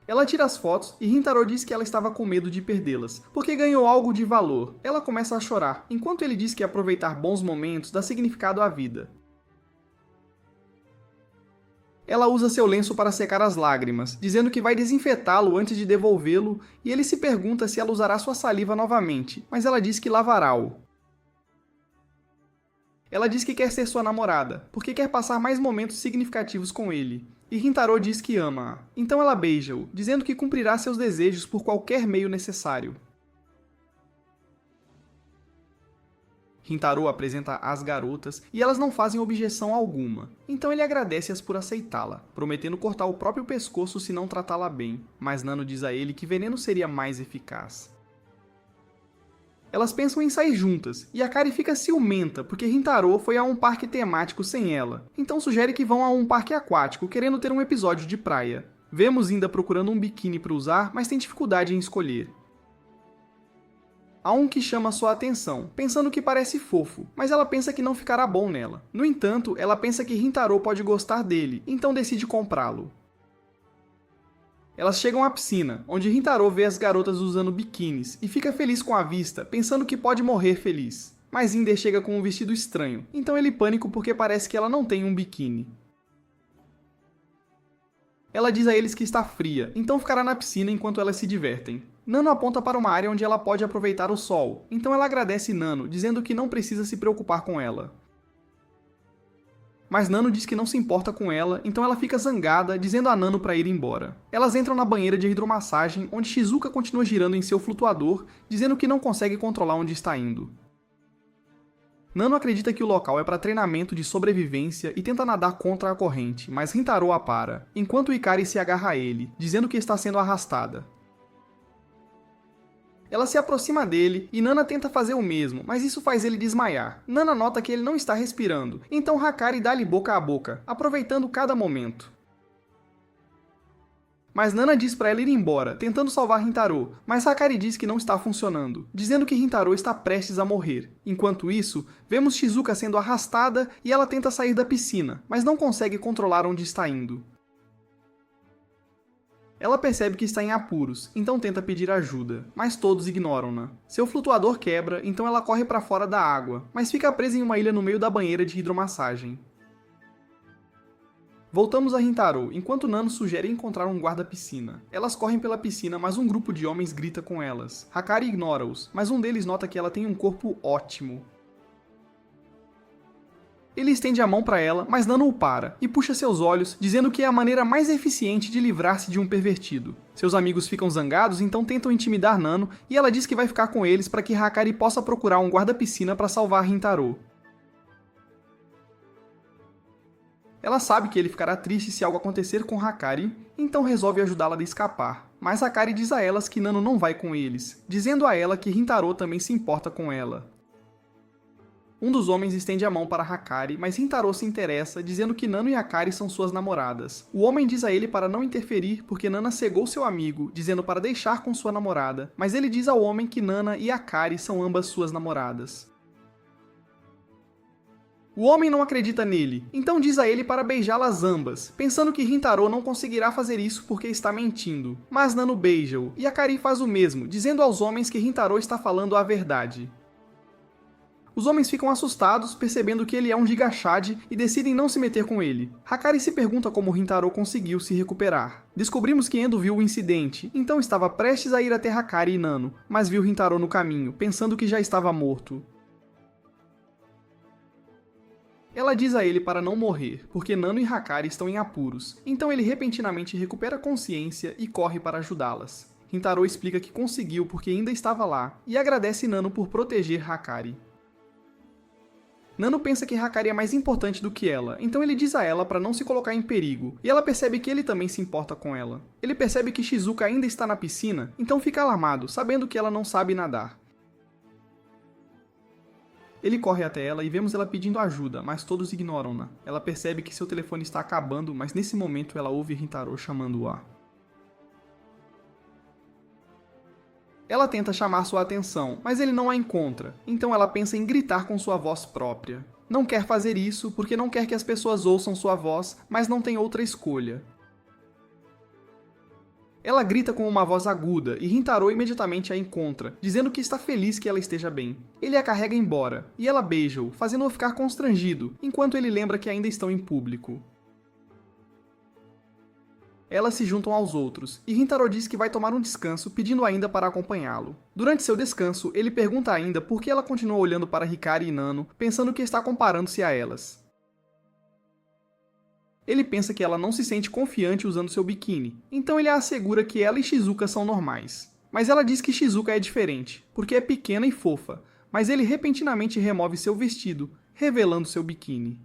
Speaker 1: Ela tira as fotos e Rintaro diz que ela estava com medo de perdê-las, porque ganhou algo de valor. Ela começa a chorar, enquanto ele diz que aproveitar bons momentos dá significado à vida. Ela usa seu lenço para secar as lágrimas, dizendo que vai desinfetá-lo antes de devolvê-lo, e ele se pergunta se ela usará sua saliva novamente, mas ela diz que lavará-o. Ela diz que quer ser sua namorada, porque quer passar mais momentos significativos com ele, e Rintaro diz que ama-a. Então ela beija-o, dizendo que cumprirá seus desejos por qualquer meio necessário. Rintaro apresenta as garotas e elas não fazem objeção alguma, então ele agradece-as por aceitá-la, prometendo cortar o próprio pescoço se não tratá-la bem, mas Nano diz a ele que veneno seria mais eficaz. Elas pensam em sair juntas, e Akari fica ciumenta porque Rintaro foi a um parque temático sem ela, então sugere que vão a um parque aquático querendo ter um episódio de praia. Vemos Inda procurando um biquíni para usar, mas tem dificuldade em escolher. Há um que chama sua atenção, pensando que parece fofo, mas ela pensa que não ficará bom nela. No entanto, ela pensa que Rintaro pode gostar dele, então decide comprá-lo. Elas chegam à piscina, onde Rintaro vê as garotas usando biquínis e fica feliz com a vista, pensando que pode morrer feliz. Mas Inder chega com um vestido estranho, então ele pânico porque parece que ela não tem um biquíni. Ela diz a eles que está fria, então ficará na piscina enquanto elas se divertem. Nano aponta para uma área onde ela pode aproveitar o sol, então ela agradece Nano, dizendo que não precisa se preocupar com ela. Mas Nano diz que não se importa com ela, então ela fica zangada, dizendo a Nano para ir embora. Elas entram na banheira de hidromassagem, onde Shizuka continua girando em seu flutuador, dizendo que não consegue controlar onde está indo. Nano acredita que o local é para treinamento de sobrevivência e tenta nadar contra a corrente, mas Rintaro a para, enquanto Ikari se agarra a ele, dizendo que está sendo arrastada. Ela se aproxima dele e Nana tenta fazer o mesmo, mas isso faz ele desmaiar. Nana nota que ele não está respirando, então Hakari dá-lhe boca a boca, aproveitando cada momento. Mas Nana diz para ela ir embora, tentando salvar Rintaro, mas Hakari diz que não está funcionando, dizendo que Rintaro está prestes a morrer. Enquanto isso, vemos Shizuka sendo arrastada e ela tenta sair da piscina, mas não consegue controlar onde está indo. Ela percebe que está em apuros, então tenta pedir ajuda, mas todos ignoram-na. Seu flutuador quebra, então ela corre para fora da água, mas fica presa em uma ilha no meio da banheira de hidromassagem. Voltamos a Rintaro, enquanto Nano sugere encontrar um guarda-piscina. Elas correm pela piscina, mas um grupo de homens grita com elas. Hakari ignora-os, mas um deles nota que ela tem um corpo ótimo. Ele estende a mão para ela, mas Nano o para e puxa seus olhos, dizendo que é a maneira mais eficiente de livrar-se de um pervertido. Seus amigos ficam zangados, então tentam intimidar Nano e ela diz que vai ficar com eles para que Hakari possa procurar um guarda-piscina para salvar Rintaro. Ela sabe que ele ficará triste se algo acontecer com Hakari, então resolve ajudá-la a escapar. Mas Hakari diz a elas que Nano não vai com eles, dizendo a ela que Rintaro também se importa com ela. Um dos homens estende a mão para Hakari, mas Rintaro se interessa, dizendo que Nano e Hakari são suas namoradas. O homem diz a ele para não interferir, porque Nana cegou seu amigo, dizendo para deixar com sua namorada, mas ele diz ao homem que Nana e Hakari são ambas suas namoradas. O homem não acredita nele, então diz a ele para beijá-las ambas, pensando que Rintaro não conseguirá fazer isso porque está mentindo. Mas Nano beija-o, e Hakari faz o mesmo, dizendo aos homens que Rintaro está falando a verdade. Os homens ficam assustados, percebendo que ele é um Gigashad e decidem não se meter com ele. Hakari se pergunta como Rintaro conseguiu se recuperar. Descobrimos que Endo viu o incidente, então estava prestes a ir até Hakari e Nano, mas viu Rintaro no caminho, pensando que já estava morto. Ela diz a ele para não morrer, porque Nano e Hakari estão em apuros, então ele repentinamente recupera a consciência e corre para ajudá-las. Rintaro explica que conseguiu porque ainda estava lá, e agradece Nano por proteger Hakari. Nano pensa que Hakari é mais importante do que ela, então ele diz a ela para não se colocar em perigo, e ela percebe que ele também se importa com ela. Ele percebe que Shizuka ainda está na piscina, então fica alarmado, sabendo que ela não sabe nadar. Ele corre até ela e vemos ela pedindo ajuda, mas todos ignoram-na. Ela percebe que seu telefone está acabando, mas nesse momento ela ouve Rintaro chamando-a. Ela tenta chamar sua atenção, mas ele não a encontra, então ela pensa em gritar com sua voz própria. Não quer fazer isso porque não quer que as pessoas ouçam sua voz, mas não tem outra escolha. Ela grita com uma voz aguda e Rintaro imediatamente a encontra, dizendo que está feliz que ela esteja bem. Ele a carrega embora, e ela beija-o, fazendo-o ficar constrangido, enquanto ele lembra que ainda estão em público. Elas se juntam aos outros, e Rintaro diz que vai tomar um descanso, pedindo ainda para acompanhá-lo. Durante seu descanso, ele pergunta ainda por que ela continua olhando para Hikari e Nano, pensando que está comparando-se a elas. Ele pensa que ela não se sente confiante usando seu biquíni, então ele a assegura que ela e Shizuka são normais. Mas ela diz que Shizuka é diferente, porque é pequena e fofa, mas ele repentinamente remove seu vestido, revelando seu biquíni.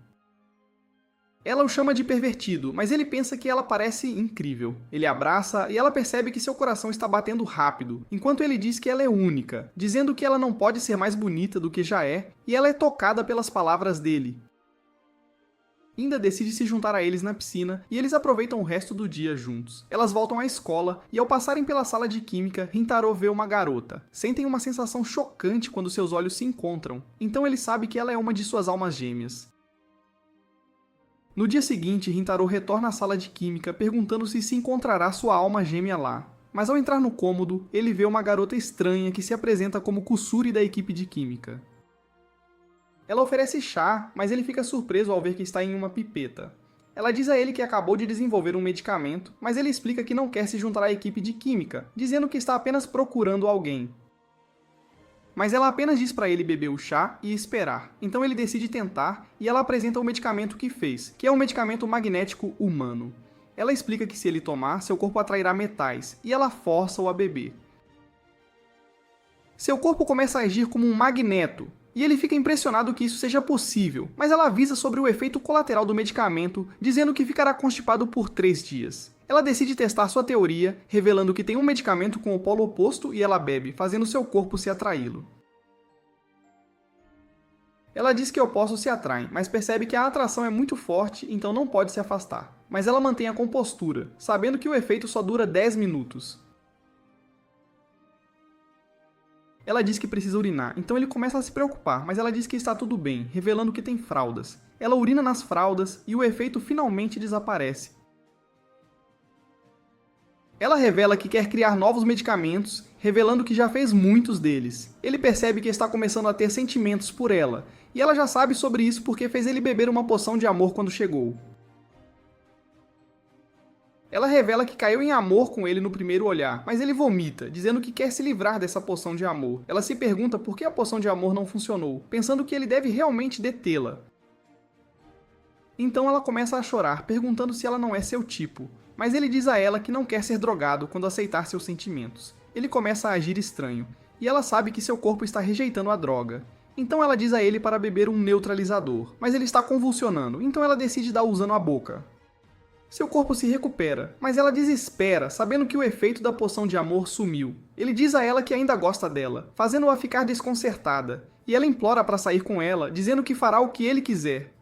Speaker 1: Ela o chama de pervertido, mas ele pensa que ela parece incrível. Ele a abraça e ela percebe que seu coração está batendo rápido, enquanto ele diz que ela é única, dizendo que ela não pode ser mais bonita do que já é, e ela é tocada pelas palavras dele. Ainda decide se juntar a eles na piscina e eles aproveitam o resto do dia juntos. Elas voltam à escola e ao passarem pela sala de química, Rintaro vê uma garota. Sentem uma sensação chocante quando seus olhos se encontram, então ele sabe que ela é uma de suas almas gêmeas. No dia seguinte, Rintaro retorna à sala de química perguntando se encontrará sua alma gêmea lá. Mas ao entrar no cômodo, ele vê uma garota estranha que se apresenta como Kusuri da equipe de química. Ela oferece chá, mas ele fica surpreso ao ver que está em uma pipeta. Ela diz a ele que acabou de desenvolver um medicamento, mas ele explica que não quer se juntar à equipe de química, dizendo que está apenas procurando alguém. Mas ela apenas diz para ele beber o chá e esperar, então ele decide tentar e ela apresenta o medicamento que fez, que é um medicamento magnético humano. Ela explica que se ele tomar, seu corpo atrairá metais, e ela força-o a beber. Seu corpo começa a agir como um magneto, e ele fica impressionado que isso seja possível, mas ela avisa sobre o efeito colateral do medicamento, dizendo que ficará constipado por 3 dias. Ela decide testar sua teoria, revelando que tem um medicamento com o polo oposto e ela bebe, fazendo seu corpo se atraí-lo. Ela diz que opostos se atraem, mas percebe que a atração é muito forte, então não pode se afastar. Mas ela mantém a compostura, sabendo que o efeito só dura 10 minutos. Ela diz que precisa urinar, então ele começa a se preocupar, mas ela diz que está tudo bem, revelando que tem fraldas. Ela urina nas fraldas e o efeito finalmente desaparece. Ela revela que quer criar novos medicamentos, revelando que já fez muitos deles. Ele percebe que está começando a ter sentimentos por ela, e ela já sabe sobre isso porque fez ele beber uma poção de amor quando chegou. Ela revela que caiu em amor com ele no primeiro olhar, mas ele vomita, dizendo que quer se livrar dessa poção de amor. Ela se pergunta por que a poção de amor não funcionou, pensando que ele deve realmente detê-la. Então ela começa a chorar, perguntando se ela não é seu tipo, mas ele diz a ela que não quer ser drogado quando aceitar seus sentimentos. Ele começa a agir estranho, e ela sabe que seu corpo está rejeitando a droga. Então ela diz a ele para beber um neutralizador, mas ele está convulsionando, então ela decide dar usando a boca. Seu corpo se recupera, mas ela desespera, sabendo que o efeito da poção de amor sumiu. Ele diz a ela que ainda gosta dela, fazendo-a ficar desconcertada, e ela implora para sair com ela, dizendo que fará o que ele quiser.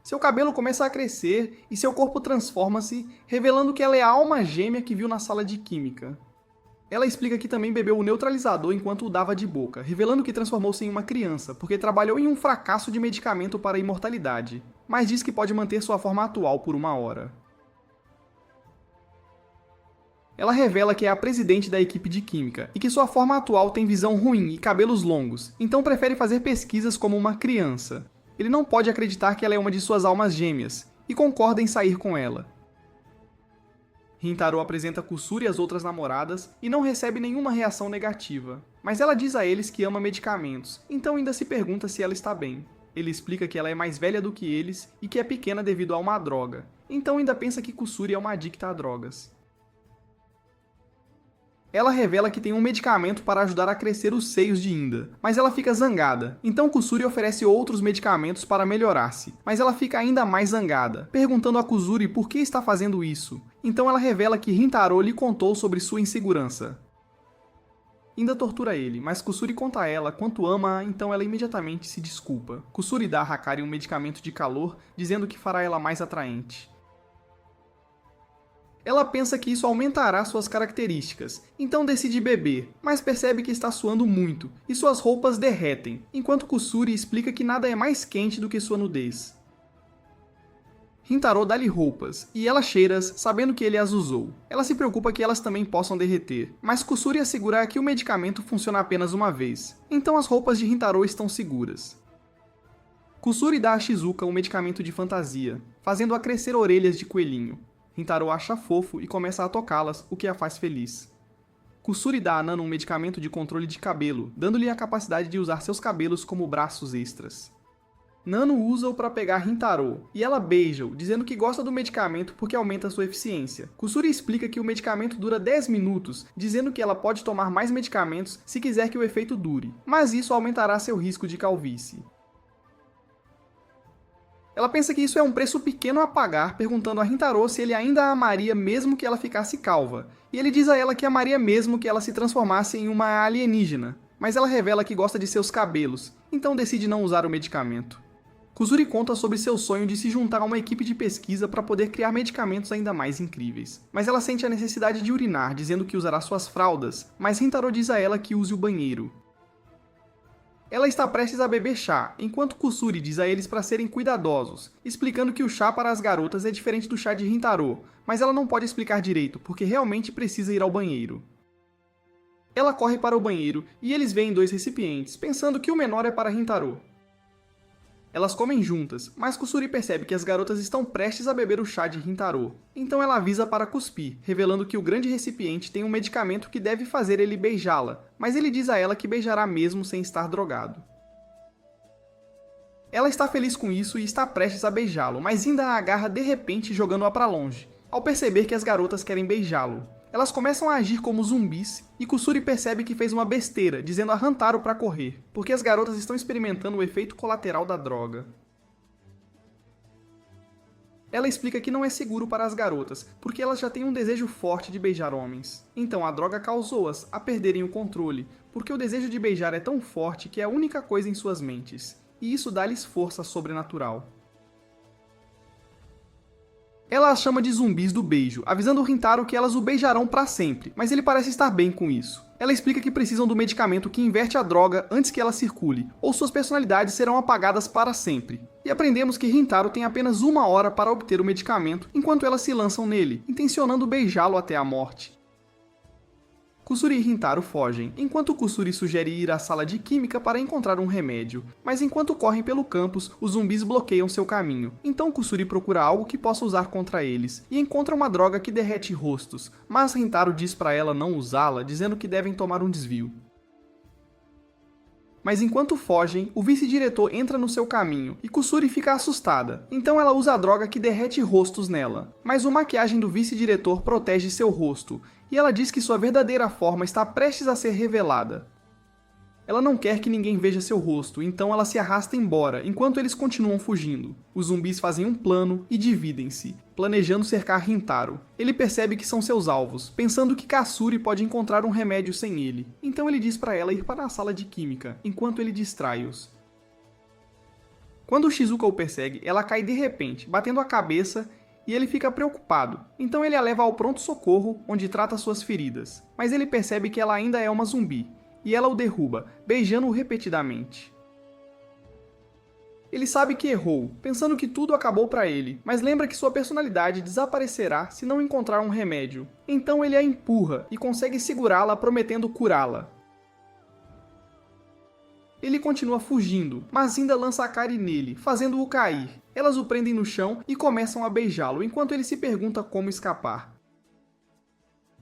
Speaker 1: Seu cabelo começa a crescer e seu corpo transforma-se, revelando que ela é a alma gêmea que viu na sala de química. Ela explica que também bebeu o neutralizador enquanto o dava de boca, revelando que transformou-se em uma criança, porque trabalhou em um fracasso de medicamento para a imortalidade, mas diz que pode manter sua forma atual por 1 hora. Ela revela que é a presidente da equipe de química, e que sua forma atual tem visão ruim e cabelos longos, então prefere fazer pesquisas como uma criança. Ele não pode acreditar que ela é uma de suas almas gêmeas, e concorda em sair com ela. Rintaro apresenta Kusuri às outras namoradas e não recebe nenhuma reação negativa. Mas ela diz a eles que ama medicamentos, então ainda se pergunta se ela está bem. Ele explica que ela é mais velha do que eles e que é pequena devido a uma droga. Então ainda pensa que Kusuri é uma adicta a drogas. Ela revela que tem um medicamento para ajudar a crescer os seios de Inda, mas ela fica zangada. Então Kusuri oferece outros medicamentos para melhorar-se, mas ela fica ainda mais zangada, perguntando a Kusuri por que está fazendo isso. Então ela revela que Rintaro lhe contou sobre sua insegurança. Inda tortura ele, mas Kusuri conta a ela quanto ama-a, então ela imediatamente se desculpa. Kusuri dá a Hakari um medicamento de calor, dizendo que fará ela mais atraente. Ela pensa que isso aumentará suas características, então decide beber, mas percebe que está suando muito, e suas roupas derretem, enquanto Kusuri explica que nada é mais quente do que sua nudez. Rintaro dá-lhe roupas, e ela cheira-as, sabendo que ele as usou. Ela se preocupa que elas também possam derreter, mas Kusuri assegura que o medicamento funciona apenas uma vez, então as roupas de Rintaro estão seguras. Kusuri dá a Shizuka um medicamento de fantasia, fazendo-a crescer orelhas de coelhinho. Rintaro acha fofo e começa a tocá-las, o que a faz feliz. Kusuri dá a Nano um medicamento de controle de cabelo, dando-lhe a capacidade de usar seus cabelos como braços extras. Nano usa-o para pegar Rintaro, e ela beija-o, dizendo que gosta do medicamento porque aumenta sua eficiência. Kusuri explica que o medicamento dura 10 minutos, dizendo que ela pode tomar mais medicamentos se quiser que o efeito dure, mas isso aumentará seu risco de calvície. Ela pensa que isso é um preço pequeno a pagar, perguntando a Rintaro se ele ainda a amaria mesmo que ela ficasse calva, e ele diz a ela que amaria mesmo que ela se transformasse em uma alienígena, mas ela revela que gosta de seus cabelos, então decide não usar o medicamento. Kusuri conta sobre seu sonho de se juntar a uma equipe de pesquisa para poder criar medicamentos ainda mais incríveis, mas ela sente a necessidade de urinar, dizendo que usará suas fraldas, mas Rintaro diz a ela que use o banheiro. Ela está prestes a beber chá, enquanto Kusuri diz a eles para serem cuidadosos, explicando que o chá para as garotas é diferente do chá de Rintaro, mas ela não pode explicar direito, porque realmente precisa ir ao banheiro. Ela corre para o banheiro, e eles veem 2 recipientes, pensando que o menor é para Rintaro. Elas comem juntas, mas Kusuri percebe que as garotas estão prestes a beber o chá de Rintaro, então ela avisa para cuspir, revelando que o grande recipiente tem um medicamento que deve fazer ele beijá-la, mas ele diz a ela que beijará mesmo sem estar drogado. Ela está feliz com isso e está prestes a beijá-lo, mas Inda a agarra de repente jogando-a para longe, ao perceber que as garotas querem beijá-lo. Elas começam a agir como zumbis, e Kusuri percebe que fez uma besteira, dizendo a Rintaro para correr, porque as garotas estão experimentando o efeito colateral da droga. Ela explica que não é seguro para as garotas, porque elas já têm um desejo forte de beijar homens. Então a droga causou-as a perderem o controle, porque o desejo de beijar é tão forte que é a única coisa em suas mentes, e isso dá-lhes força sobrenatural. Ela as chama de zumbis do beijo, avisando Rintaro que elas o beijarão para sempre, mas ele parece estar bem com isso. Ela explica que precisam do medicamento que inverte a droga antes que ela circule, ou suas personalidades serão apagadas para sempre. E aprendemos que Rintaro tem apenas 1 hora para obter o medicamento, enquanto elas se lançam nele, intencionando beijá-lo até a morte. Kusuri e Rintaro fogem, enquanto Kusuri sugere ir à sala de química para encontrar um remédio, mas enquanto correm pelo campus, os zumbis bloqueiam seu caminho. Então Kusuri procura algo que possa usar contra eles, e encontra uma droga que derrete rostos, mas Rintaro diz para ela não usá-la, dizendo que devem tomar um desvio. Mas enquanto fogem, o vice-diretor entra no seu caminho e Kusuri fica assustada. Então ela usa a droga que derrete rostos nela. Mas a maquiagem do vice-diretor protege seu rosto, e ela diz que sua verdadeira forma está prestes a ser revelada. Ela não quer que ninguém veja seu rosto, então ela se arrasta embora, enquanto eles continuam fugindo. Os zumbis fazem um plano e dividem-se, planejando cercar Rintaro. Ele percebe que são seus alvos, pensando que Kasuri pode encontrar um remédio sem ele. Então ele diz para ela ir para a sala de química, enquanto ele distrai-os. Quando Shizuka o persegue, ela cai de repente, batendo a cabeça, e ele fica preocupado. Então ele a leva ao pronto-socorro, onde trata suas feridas. Mas ele percebe que ela ainda é uma zumbi, e ela o derruba, beijando-o repetidamente. Ele sabe que errou, pensando que tudo acabou para ele, mas lembra que sua personalidade desaparecerá se não encontrar um remédio. Então ele a empurra e consegue segurá-la, prometendo curá-la. Ele continua fugindo, mas ainda lança Hakari nele, fazendo-o cair. Elas o prendem no chão e começam a beijá-lo, enquanto ele se pergunta como escapar.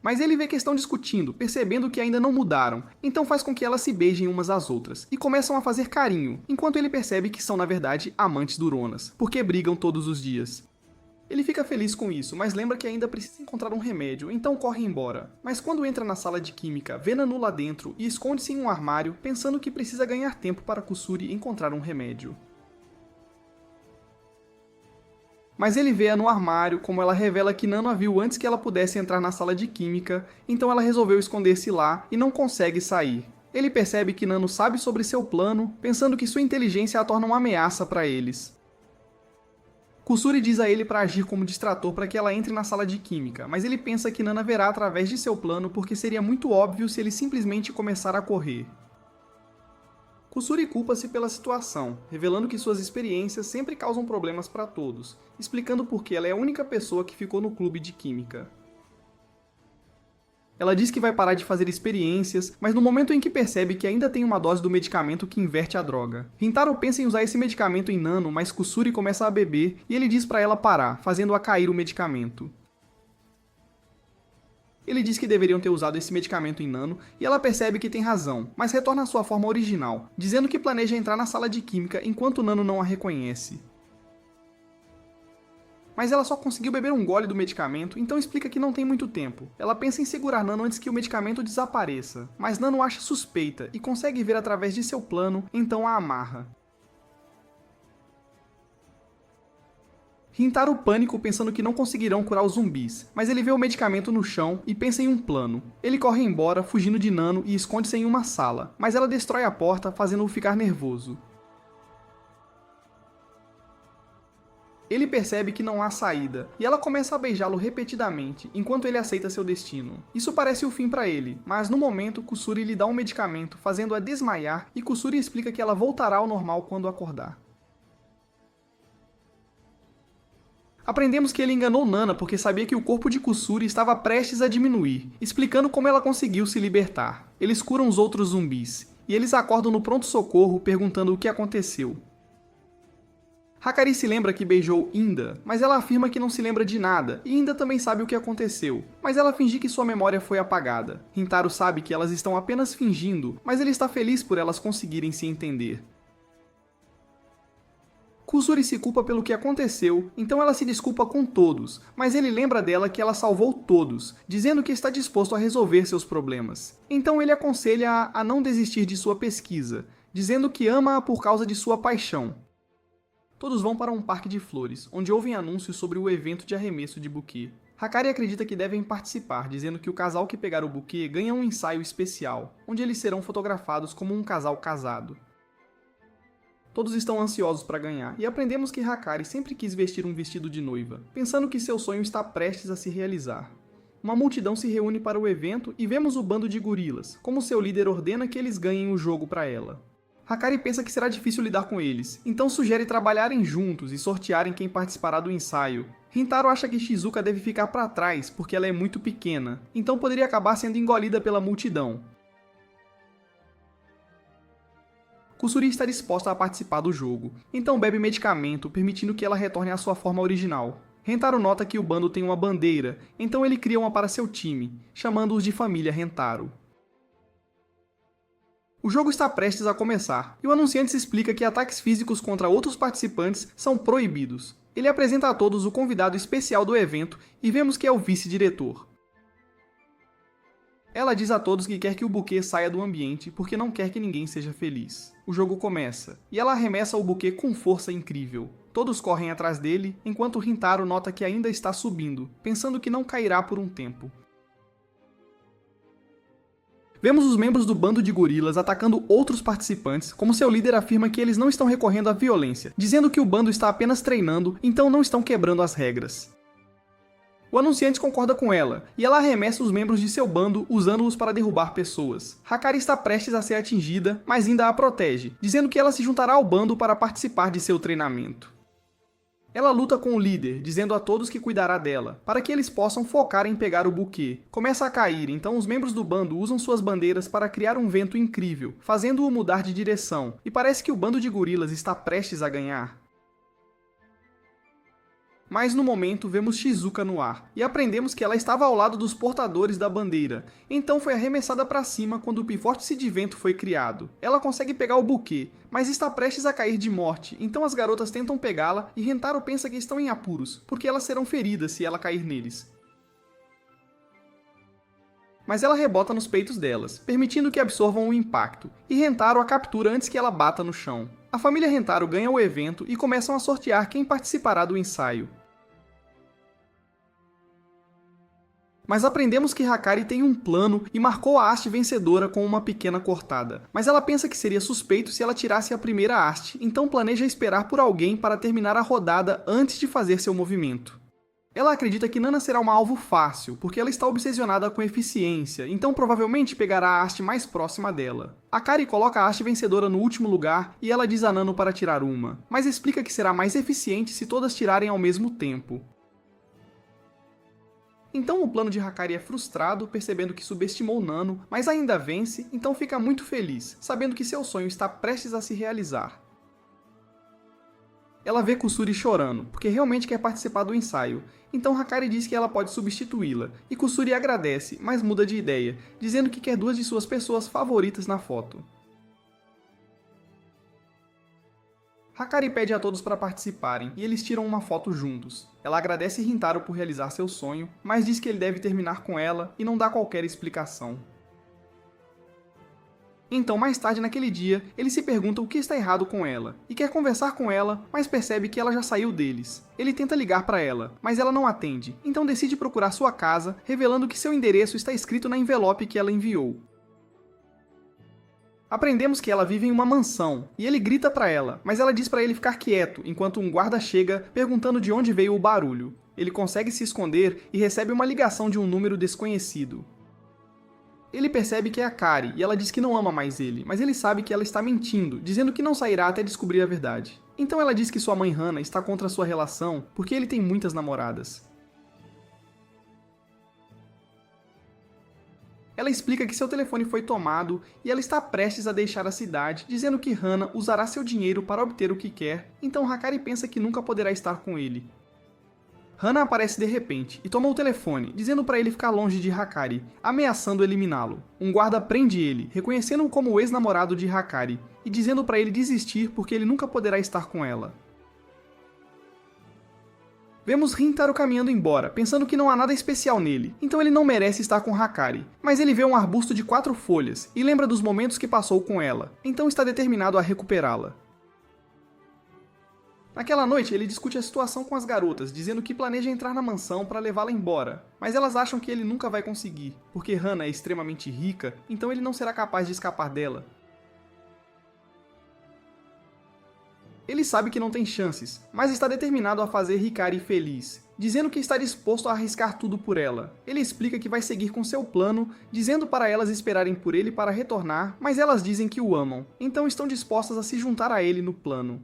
Speaker 1: Mas ele vê que estão discutindo, percebendo que ainda não mudaram, então faz com que elas se beijem umas às outras, e começam a fazer carinho, enquanto ele percebe que são na verdade amantes duronas, porque brigam todos os dias. Ele fica feliz com isso, mas lembra que ainda precisa encontrar um remédio, então corre embora. Mas quando entra na sala de química, vê Nanu lá dentro e esconde-se em um armário, pensando que precisa ganhar tempo para Kusuri encontrar um remédio. Mas ele vê-a no armário, como ela revela que Nano a viu antes que ela pudesse entrar na sala de química, então ela resolveu esconder-se lá e não consegue sair. Ele percebe que Nano sabe sobre seu plano, pensando que sua inteligência a torna uma ameaça para eles. Kusuri diz a ele para agir como distrator para que ela entre na sala de química, mas ele pensa que Nana verá através de seu plano porque seria muito óbvio se ele simplesmente começar a correr. Kusuri culpa-se pela situação, revelando que suas experiências sempre causam problemas para todos, explicando por que ela é a única pessoa que ficou no clube de química. Ela diz que vai parar de fazer experiências, mas no momento em que percebe que ainda tem uma dose do medicamento que inverte a droga. Rintaro pensa em usar esse medicamento em Nano, mas Kusuri começa a beber e ele diz para ela parar, fazendo-a cair o medicamento. Ele diz que deveriam ter usado esse medicamento em Nano, e ela percebe que tem razão, mas retorna à sua forma original, dizendo que planeja entrar na sala de química enquanto Nano não a reconhece. Mas ela só conseguiu beber um gole do medicamento, então explica que não tem muito tempo. Ela pensa em segurar Nano antes que o medicamento desapareça, mas Nano acha suspeita e consegue ver através de seu plano, então a amarra. Rintaro pânico pensando que não conseguirão curar os zumbis, mas ele vê o medicamento no chão e pensa em um plano. Ele corre embora, fugindo de Nano e esconde-se em uma sala, mas ela destrói a porta, fazendo-o ficar nervoso. Ele percebe que não há saída, e ela começa a beijá-lo repetidamente, enquanto ele aceita seu destino. Isso parece o fim para ele, mas no momento Kusuri lhe dá um medicamento, fazendo-a desmaiar, e Kusuri explica que ela voltará ao normal quando acordar. Aprendemos que ele enganou Nana porque sabia que o corpo de Kusuri estava prestes a diminuir, explicando como ela conseguiu se libertar. Eles curam os outros zumbis, e eles acordam no pronto-socorro perguntando o que aconteceu. Hakari se lembra que beijou Inda, mas ela afirma que não se lembra de nada, e Inda também sabe o que aconteceu, mas ela finge que sua memória foi apagada. Rintaro sabe que elas estão apenas fingindo, mas ele está feliz por elas conseguirem se entender. Kusuri se culpa pelo que aconteceu, então ela se desculpa com todos, mas ele lembra dela que ela salvou todos, dizendo que está disposto a resolver seus problemas. Então ele aconselha a não desistir de sua pesquisa, dizendo que ama-a por causa de sua paixão. Todos vão para um parque de flores, onde ouvem anúncios sobre o evento de arremesso de buquê. Hakari acredita que devem participar, dizendo que o casal que pegar o buquê ganha um ensaio especial, onde eles serão fotografados como um casal casado. Todos estão ansiosos para ganhar, e aprendemos que Hakari sempre quis vestir um vestido de noiva, pensando que seu sonho está prestes a se realizar. Uma multidão se reúne para o evento e vemos o bando de gorilas, como seu líder ordena que eles ganhem o jogo para ela. Hakari pensa que será difícil lidar com eles, então sugere trabalharem juntos e sortearem quem participará do ensaio. Rintaro acha que Shizuka deve ficar para trás porque ela é muito pequena, então poderia acabar sendo engolida pela multidão. Kusuri está disposta a participar do jogo, então bebe medicamento, permitindo que ela retorne à sua forma original. Rentaro nota que o bando tem uma bandeira, então ele cria uma para seu time, chamando-os de família Rentaro. O jogo está prestes a começar, e o anunciante explica que ataques físicos contra outros participantes são proibidos. Ele apresenta a todos o convidado especial do evento e vemos que é o vice-diretor. Ela diz a todos que quer que o buquê saia do ambiente porque não quer que ninguém seja feliz. O jogo começa, e ela arremessa o buquê com força incrível. Todos correm atrás dele, enquanto Rintaro nota que ainda está subindo, pensando que não cairá por um tempo. Vemos os membros do bando de gorilas atacando outros participantes, como seu líder afirma que eles não estão recorrendo à violência, dizendo que o bando está apenas treinando, então não estão quebrando as regras. O anunciante concorda com ela, e ela arremessa os membros de seu bando usando-os para derrubar pessoas. Hakari está prestes a ser atingida, mas ainda a protege, dizendo que ela se juntará ao bando para participar de seu treinamento. Ela luta com o líder, dizendo a todos que cuidará dela, para que eles possam focar em pegar o buquê. Começa a cair, então os membros do bando usam suas bandeiras para criar um vento incrível, fazendo-o mudar de direção, e parece que o bando de gorilas está prestes a ganhar. Mas no momento vemos Shizuka no ar, e aprendemos que ela estava ao lado dos portadores da bandeira, então foi arremessada para cima quando o vórtice de vento foi criado. Ela consegue pegar o buquê, mas está prestes a cair de morte, então as garotas tentam pegá-la e Rentaro pensa que estão em apuros, porque elas serão feridas se ela cair neles. Mas ela rebota nos peitos delas, permitindo que absorvam o impacto, e Rentaro a captura antes que ela bata no chão. A família Rentaro ganha o evento e começam a sortear quem participará do ensaio. Mas aprendemos que Hakari tem um plano e marcou a haste vencedora com uma pequena cortada. Mas ela pensa que seria suspeito se ela tirasse a primeira haste, então planeja esperar por alguém para terminar a rodada antes de fazer seu movimento. Ela acredita que Nana será uma alvo fácil, porque ela está obsessionada com eficiência, então provavelmente pegará a haste mais próxima dela. Hakari coloca a haste vencedora no último lugar e ela diz a Nano para tirar uma, mas explica que será mais eficiente se todas tirarem ao mesmo tempo. Então o plano de Hakari é frustrado, percebendo que subestimou Nano, mas ainda vence, então fica muito feliz, sabendo que seu sonho está prestes a se realizar. Ela vê Kusuri chorando, porque realmente quer participar do ensaio, então Hakari diz que ela pode substituí-la, e Kusuri agradece, mas muda de ideia, dizendo que quer duas de suas pessoas favoritas na foto. Hakari pede a todos para participarem, e eles tiram uma foto juntos. Ela agradece Rintaro por realizar seu sonho, mas diz que ele deve terminar com ela e não dá qualquer explicação. Então, mais tarde naquele dia, ele se pergunta o que está errado com ela, e quer conversar com ela, mas percebe que ela já saiu deles. Ele tenta ligar para ela, mas ela não atende, então decide procurar sua casa, revelando que seu endereço está escrito na envelope que ela enviou. Aprendemos que ela vive em uma mansão, e ele grita para ela, mas ela diz para ele ficar quieto, enquanto um guarda chega perguntando de onde veio o barulho. Ele consegue se esconder e recebe uma ligação de um número desconhecido. Ele percebe que é a Kari, e ela diz que não ama mais ele, mas ele sabe que ela está mentindo, dizendo que não sairá até descobrir a verdade. Então ela diz que sua mãe Hana está contra sua relação, porque ele tem muitas namoradas. Ela explica que seu telefone foi tomado e ela está prestes a deixar a cidade, dizendo que Hana usará seu dinheiro para obter o que quer, então Hakari pensa que nunca poderá estar com ele. Hana aparece de repente e toma o telefone, dizendo para ele ficar longe de Hakari, ameaçando eliminá-lo. Um guarda prende ele, reconhecendo-o como o ex-namorado de Hakari, e dizendo para ele desistir porque ele nunca poderá estar com ela. Vemos Rintaro caminhando embora, pensando que não há nada especial nele, então ele não merece estar com Hakari. Mas ele vê um arbusto de 4 folhas, e lembra dos momentos que passou com ela, então está determinado a recuperá-la. Naquela noite, ele discute a situação com as garotas, dizendo que planeja entrar na mansão para levá-la embora, mas elas acham que ele nunca vai conseguir, porque Hana é extremamente rica, então ele não será capaz de escapar dela. Ele sabe que não tem chances, mas está determinado a fazer Hikari feliz, dizendo que está disposto a arriscar tudo por ela. Ele explica que vai seguir com seu plano, dizendo para elas esperarem por ele para retornar, mas elas dizem que o amam, então estão dispostas a se juntar a ele no plano.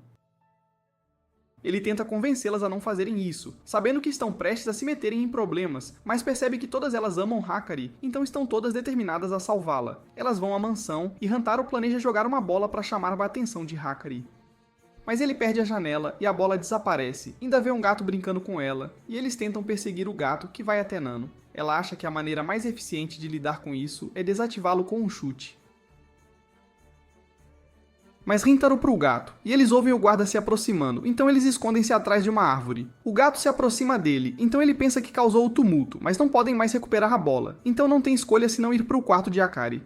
Speaker 1: Ele tenta convencê-las a não fazerem isso, sabendo que estão prestes a se meterem em problemas, mas percebe que todas elas amam Hakari, então estão todas determinadas a salvá-la. Elas vão à mansão e Rintaro planeja jogar uma bola para chamar a atenção de Hakari. Mas ele perde a janela e a bola desaparece, ainda vê um gato brincando com ela, e eles tentam perseguir o gato, que vai até Nano. Ela acha que a maneira mais eficiente de lidar com isso é desativá-lo com um chute. mas Rintaro pro gato, e eles ouvem o guarda se aproximando, então eles escondem-se atrás de uma árvore. O gato se aproxima dele, então ele pensa que causou o tumulto, mas não podem mais recuperar a bola, então não tem escolha senão ir pro quarto de Hakari.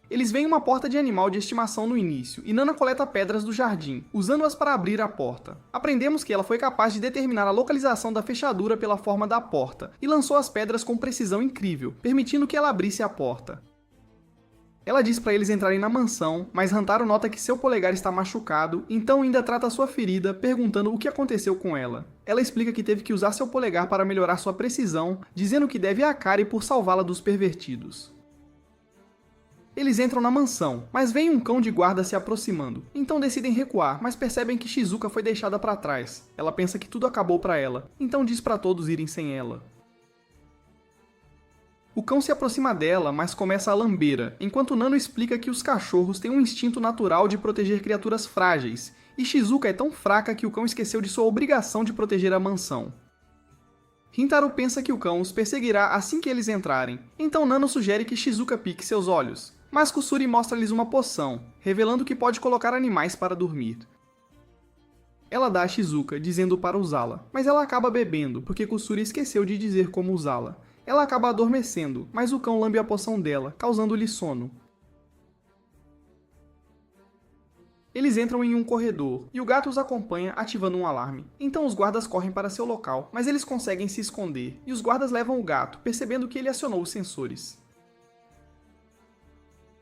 Speaker 1: Eles veem uma porta de animal de estimação no início, e Nana coleta pedras do jardim, usando-as para abrir a porta. Aprendemos que ela foi capaz de determinar a localização da fechadura pela forma da porta, e lançou as pedras com precisão incrível, permitindo que ela abrisse a porta. Ela diz para eles entrarem na mansão, mas Hantaro nota que seu polegar está machucado, então ainda trata sua ferida, perguntando o que aconteceu com ela. Ela explica que teve que usar seu polegar para melhorar sua precisão, dizendo que deve a Hakari por salvá-la dos pervertidos. Eles entram na mansão, mas vem um cão de guarda se aproximando, então decidem recuar, mas percebem que Shizuka foi deixada para trás. Ela pensa que tudo acabou para ela, então diz para todos irem sem ela. O cão se aproxima dela, mas começa a lambeira, enquanto Nano explica que os cachorros têm um instinto natural de proteger criaturas frágeis, e Shizuka é tão fraca que o cão esqueceu de sua obrigação de proteger a mansão. Rintaro pensa que o cão os perseguirá assim que eles entrarem, então Nano sugere que Shizuka pique seus olhos, mas Kusuri mostra-lhes uma poção, revelando que pode colocar animais para dormir. Ela dá a Shizuka, dizendo para usá-la, mas ela acaba bebendo, porque Kusuri esqueceu de dizer como usá-la. Ela acaba adormecendo, mas o cão lambe a poção dela, causando-lhe sono. Eles entram em um corredor, e o gato os acompanha ativando um alarme. Então os guardas correm para seu local, mas eles conseguem se esconder, e os guardas levam o gato, percebendo que ele acionou os sensores.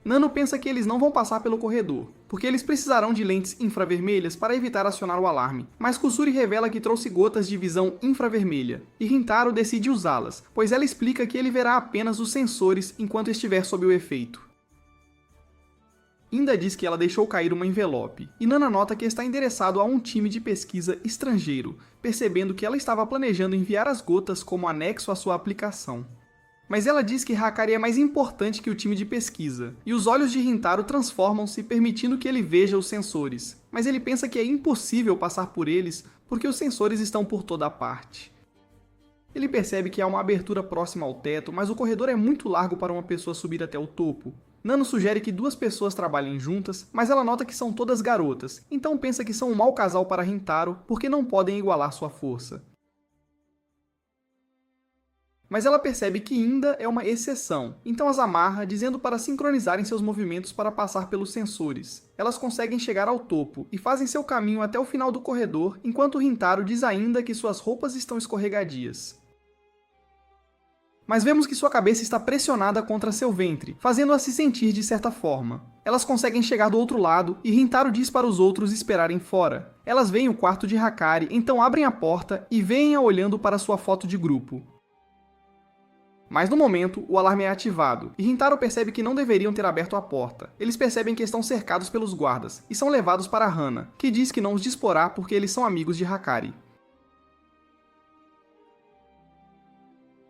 Speaker 1: Nano pensa que eles não vão passar pelo corredor, porque eles precisarão de lentes infravermelhas para evitar acionar o alarme, mas Kusuri revela que trouxe gotas de visão infravermelha, e Rintaro decide usá-las, pois ela explica que ele verá apenas os sensores enquanto estiver sob o efeito. Inda diz que ela deixou cair uma envelope, e Nana nota que está endereçado a um time de pesquisa estrangeiro, percebendo que ela estava planejando enviar as gotas como anexo à sua aplicação. Mas ela diz que Hakari é mais importante que o time de pesquisa, e os olhos de Rintaro transformam-se permitindo que ele veja os sensores, mas ele pensa que é impossível passar por eles porque os sensores estão por toda parte. Ele percebe que há uma abertura próxima ao teto, mas o corredor é muito largo para uma pessoa subir até o topo. Nano sugere que duas pessoas trabalhem juntas, mas ela nota que são todas garotas, então pensa que são um mau casal para Rintaro porque não podem igualar sua força. Mas ela percebe que Inda é uma exceção, então as amarra, dizendo para sincronizarem seus movimentos para passar pelos sensores. Elas conseguem chegar ao topo e fazem seu caminho até o final do corredor, enquanto Rintaro diz ainda que suas roupas estão escorregadias. Mas vemos que sua cabeça está pressionada contra seu ventre, fazendo-a se sentir de certa forma. Elas conseguem chegar do outro lado e Rintaro diz para os outros esperarem fora. Elas veem o quarto de Hakari, então abrem a porta e veem-a olhando para sua foto de grupo. Mas no momento, o alarme é ativado, e Rintaro percebe que não deveriam ter aberto a porta. Eles percebem que estão cercados pelos guardas, e são levados para Hana, que diz que não os disporá porque eles são amigos de Hakari.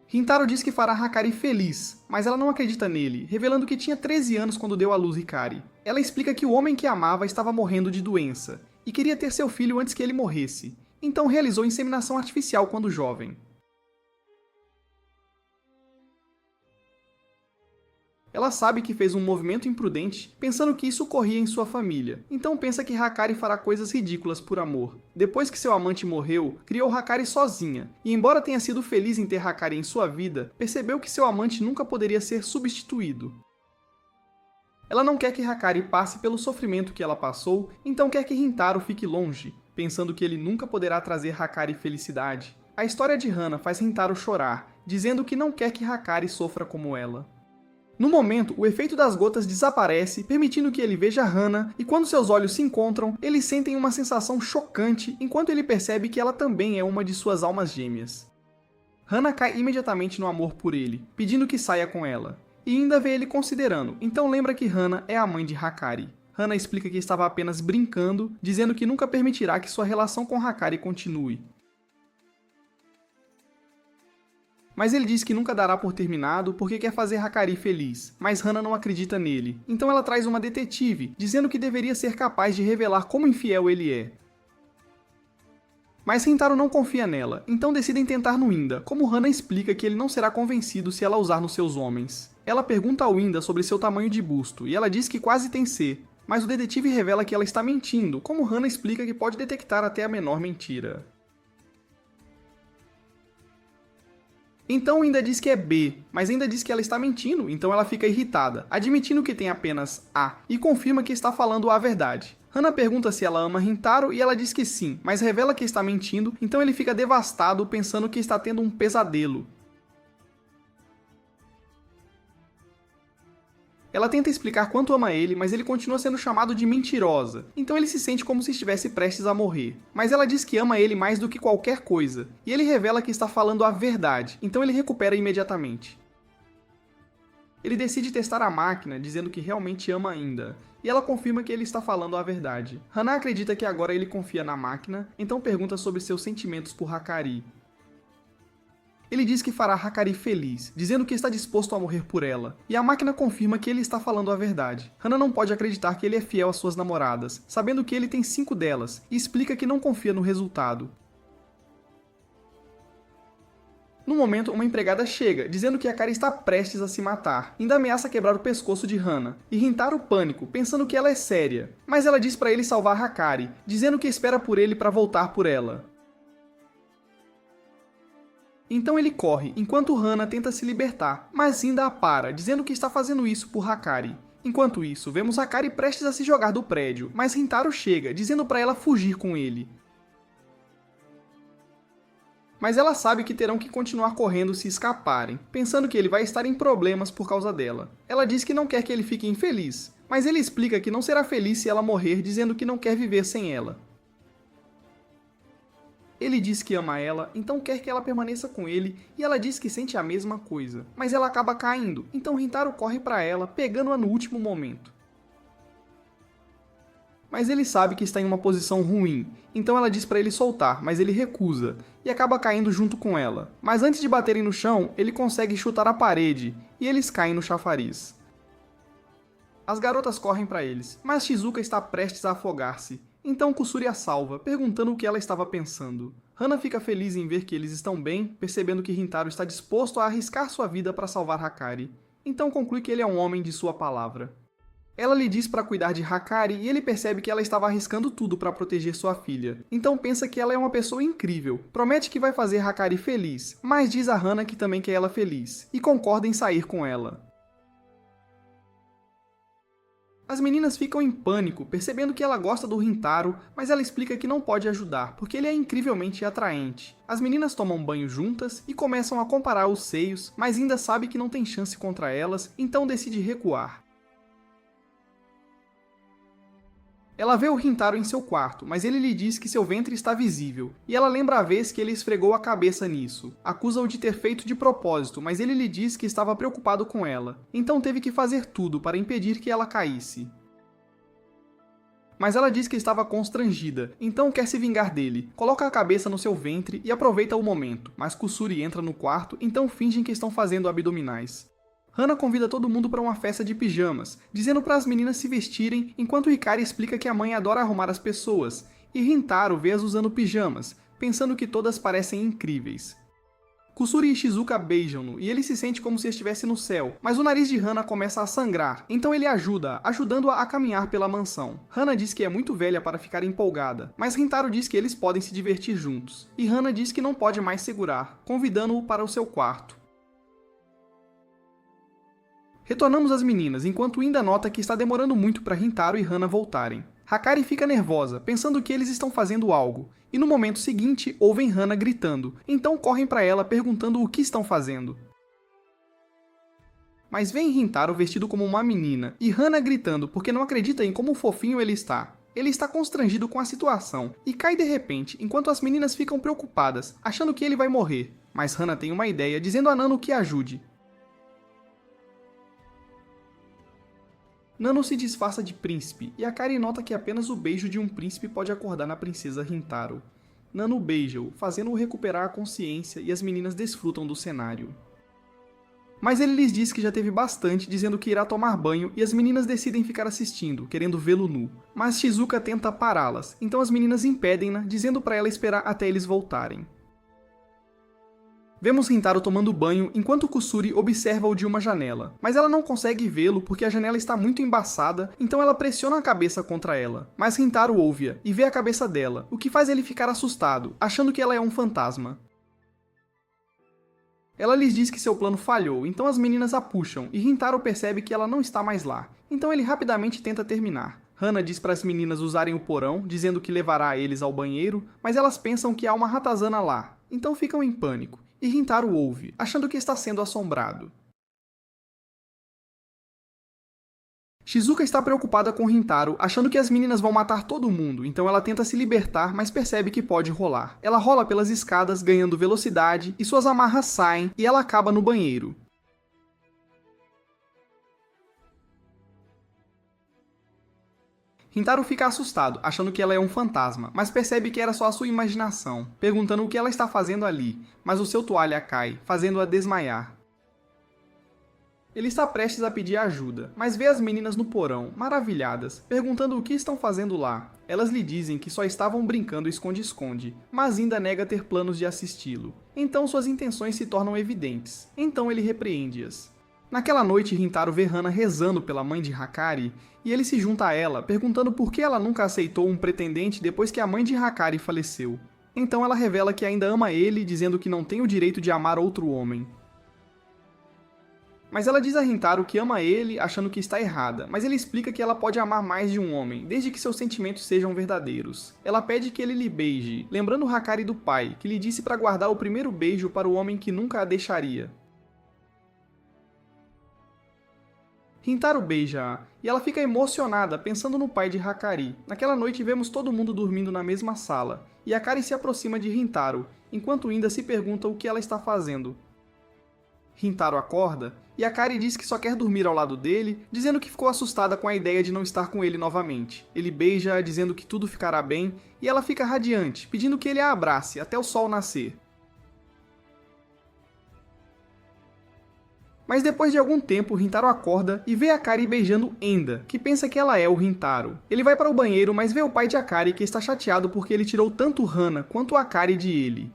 Speaker 1: Rintaro diz que fará Hakari feliz, mas ela não acredita nele, revelando que tinha 13 anos quando deu à luz Hikari. Ela explica que o homem que amava estava morrendo de doença, e queria ter seu filho antes que ele morresse, então realizou inseminação artificial quando jovem. Ela sabe que fez um movimento imprudente, pensando que isso ocorria em sua família, então pensa que Hakari fará coisas ridículas por amor. Depois que seu amante morreu, criou Hakari sozinha, e embora tenha sido feliz em ter Hakari em sua vida, percebeu que seu amante nunca poderia ser substituído. Ela não quer que Hakari passe pelo sofrimento que ela passou, então quer que Rintaro fique longe, pensando que ele nunca poderá trazer Hakari felicidade. A história de Hana faz Rintaro chorar, dizendo que não quer que Hakari sofra como ela. No momento, o efeito das gotas desaparece, permitindo que ele veja Hana, e quando seus olhos se encontram, eles sentem uma sensação chocante, enquanto ele percebe que ela também é uma de suas almas gêmeas. Hana cai imediatamente no amor por ele, pedindo que saia com ela, e ainda vê ele considerando, então lembra que Hana é a mãe de Hakari. Hana explica que estava apenas brincando, dizendo que nunca permitirá que sua relação com Hakari continue. Mas ele diz que nunca dará por terminado porque quer fazer Hakari feliz, mas Hana não acredita nele. Então ela traz uma detetive, dizendo que deveria ser capaz de revelar como infiel ele é. Mas Rintaro não confia nela, então decidem tentar no Inda, como Hana explica que ele não será convencido se ela usar nos seus homens. Ela pergunta ao Inda sobre seu tamanho de busto, e ela diz que quase tem C, mas o detetive revela que ela está mentindo, como Hana explica que pode detectar até a menor mentira. Então Inda diz que é B, mas ainda diz que ela está mentindo, então ela fica irritada, admitindo que tem apenas A, e confirma que está falando a verdade. Hana pergunta se ela ama Rintaro e ela diz que sim, mas revela que está mentindo, então ele fica devastado pensando que está tendo um pesadelo. Ela tenta explicar quanto ama ele, mas ele continua sendo chamado de mentirosa, então ele se sente como se estivesse prestes a morrer. Mas ela diz que ama ele mais do que qualquer coisa, e ele revela que está falando a verdade, então ele recupera imediatamente. Ele decide testar a máquina, dizendo que realmente ama ainda, e ela confirma que ele está falando a verdade. Hana acredita que agora ele confia na máquina, então pergunta sobre seus sentimentos por Hakari. Ele diz que fará Hakari feliz, dizendo que está disposto a morrer por ela, e a máquina confirma que ele está falando a verdade. Hana não pode acreditar que ele é fiel às suas namoradas, sabendo que ele tem 5 delas, e explica que não confia no resultado. No momento, uma empregada chega, dizendo que Hakari está prestes a se matar, ainda ameaça quebrar o pescoço de Hana, e Rintaro pânico, pensando que ela é séria. Mas ela diz para ele salvar Hakari, dizendo que espera por ele para voltar por ela. Então ele corre, enquanto Hana tenta se libertar, mas ainda a para, dizendo que está fazendo isso por Hakari. Enquanto isso, vemos Hakari prestes a se jogar do prédio, mas Rintaro chega, dizendo para ela fugir com ele. Mas ela sabe que terão que continuar correndo se escaparem, pensando que ele vai estar em problemas por causa dela. Ela diz que não quer que ele fique infeliz, mas ele explica que não será feliz se ela morrer, dizendo que não quer viver sem ela. Ele diz que ama ela, então quer que ela permaneça com ele, e ela diz que sente a mesma coisa. Mas ela acaba caindo, então Rintaro corre para ela, pegando-a no último momento. Mas ele sabe que está em uma posição ruim, então ela diz para ele soltar, mas ele recusa, e acaba caindo junto com ela. Mas antes de baterem no chão, ele consegue chutar a parede, e eles caem no chafariz. As garotas correm para eles, mas Shizuka está prestes a afogar-se, então Kusuri a salva, perguntando o que ela estava pensando. Hana fica feliz em ver que eles estão bem, percebendo que Rintaro está disposto a arriscar sua vida para salvar Hakari, então conclui que ele é um homem de sua palavra. Ela lhe diz para cuidar de Hakari e ele percebe que ela estava arriscando tudo para proteger sua filha. Então pensa que ela é uma pessoa incrível. Promete que vai fazer Hakari feliz, mas diz a Hana que também quer ela feliz, e concorda em sair com ela. As meninas ficam em pânico, percebendo que ela gosta do Rintaro, mas ela explica que não pode ajudar, porque ele é incrivelmente atraente. As meninas tomam banho juntas e começam a comparar os seios, mas ainda sabe que não tem chance contra elas, então decide recuar. Ela vê o Rintaro em seu quarto, mas ele lhe diz que seu ventre está visível, e ela lembra a vez que ele esfregou a cabeça nisso. Acusa-o de ter feito de propósito, mas ele lhe diz que estava preocupado com ela, então teve que fazer tudo para impedir que ela caísse. Mas ela diz que estava constrangida, então quer se vingar dele, coloca a cabeça no seu ventre e aproveita o momento, mas Kusuri entra no quarto, então fingem que estão fazendo abdominais. Hana convida todo mundo para uma festa de pijamas, dizendo para as meninas se vestirem, enquanto Hikari explica que a mãe adora arrumar as pessoas, e Rintaro vê-as usando pijamas, pensando que todas parecem incríveis. Kusuri e Shizuka beijam-no, e ele se sente como se estivesse no céu, mas o nariz de Hana começa a sangrar, então ele ajuda, ajudando-a a caminhar pela mansão. Hana diz que é muito velha para ficar empolgada, mas Rintaro diz que eles podem se divertir juntos, e Hana diz que não pode mais segurar, convidando-o para o seu quarto. Retornamos às meninas, enquanto Inda nota que está demorando muito para Rintaro e Hana voltarem. Hakari fica nervosa, pensando que eles estão fazendo algo, e no momento seguinte ouvem Hana gritando, então correm para ela perguntando o que estão fazendo. Mas vem Rintaro vestido como uma menina, e Hana gritando porque não acredita em como fofinho ele está. Ele está constrangido com a situação, e cai de repente, enquanto as meninas ficam preocupadas, achando que ele vai morrer. Mas Hana tem uma ideia, dizendo a Nano que ajude. Nano se disfarça de príncipe, e Hakari nota que apenas o beijo de um príncipe pode acordar na princesa Rintaro. Nano beija-o, fazendo-o recuperar a consciência e as meninas desfrutam do cenário. Mas ele lhes diz que já teve bastante, dizendo que irá tomar banho, e as meninas decidem ficar assistindo, querendo vê-lo nu. Mas Shizuka tenta pará-las, então as meninas impedem-na, dizendo para ela esperar até eles voltarem. Vemos Rintaro tomando banho enquanto Kusuri observa-o de uma janela, mas ela não consegue vê-lo porque a janela está muito embaçada, então ela pressiona a cabeça contra ela. Mas Rintaro ouve-a e vê a cabeça dela, o que faz ele ficar assustado, achando que ela é um fantasma. Ela lhes diz que seu plano falhou, então as meninas a puxam, e Rintaro percebe que ela não está mais lá, então ele rapidamente tenta terminar. Hana diz para as meninas usarem o porão, dizendo que levará eles ao banheiro, mas elas pensam que há uma ratazana lá, então ficam em pânico. E Rintaro ouve, achando que está sendo assombrado. Shizuka está preocupada com Rintaro, achando que as meninas vão matar todo mundo, então ela tenta se libertar, mas percebe que pode rolar. Ela rola pelas escadas, ganhando velocidade, e suas amarras saem, e ela acaba no banheiro. Rintaro fica assustado, achando que ela é um fantasma, mas percebe que era só a sua imaginação, perguntando o que ela está fazendo ali, mas o seu toalha cai, fazendo-a desmaiar. Ele está prestes a pedir ajuda, mas vê as meninas no porão, maravilhadas, perguntando o que estão fazendo lá. Elas lhe dizem que só estavam brincando esconde-esconde, mas ainda nega ter planos de assisti-lo. Então suas intenções se tornam evidentes, então ele repreende-as. Naquela noite, Rintaro vê Hana rezando pela mãe de Hakari, e ele se junta a ela, perguntando por que ela nunca aceitou um pretendente depois que a mãe de Hakari faleceu. Então ela revela que ainda ama ele, dizendo que não tem o direito de amar outro homem. Mas ela diz a Rintaro que ama ele, achando que está errada, mas ele explica que ela pode amar mais de um homem, desde que seus sentimentos sejam verdadeiros. Ela pede que ele lhe beije, lembrando Hakari do pai, que lhe disse para guardar o primeiro beijo para o homem que nunca a deixaria. Rintaro beija-a, e ela fica emocionada pensando no pai de Hakari. Naquela noite vemos todo mundo dormindo na mesma sala, e Hakari se aproxima de Rintaro, enquanto Inda se pergunta o que ela está fazendo. Rintaro acorda, e Hakari diz que só quer dormir ao lado dele, dizendo que ficou assustada com a ideia de não estar com ele novamente. Ele beija-a, dizendo que tudo ficará bem, e ela fica radiante, pedindo que ele a abrace até o sol nascer. Mas depois de algum tempo, Rintaro acorda e vê Hakari beijando Enda, que pensa que ela é o Rintaro. Ele vai para o banheiro, mas vê o pai de Hakari que está chateado porque ele tirou tanto Hana quanto Hakari de ele.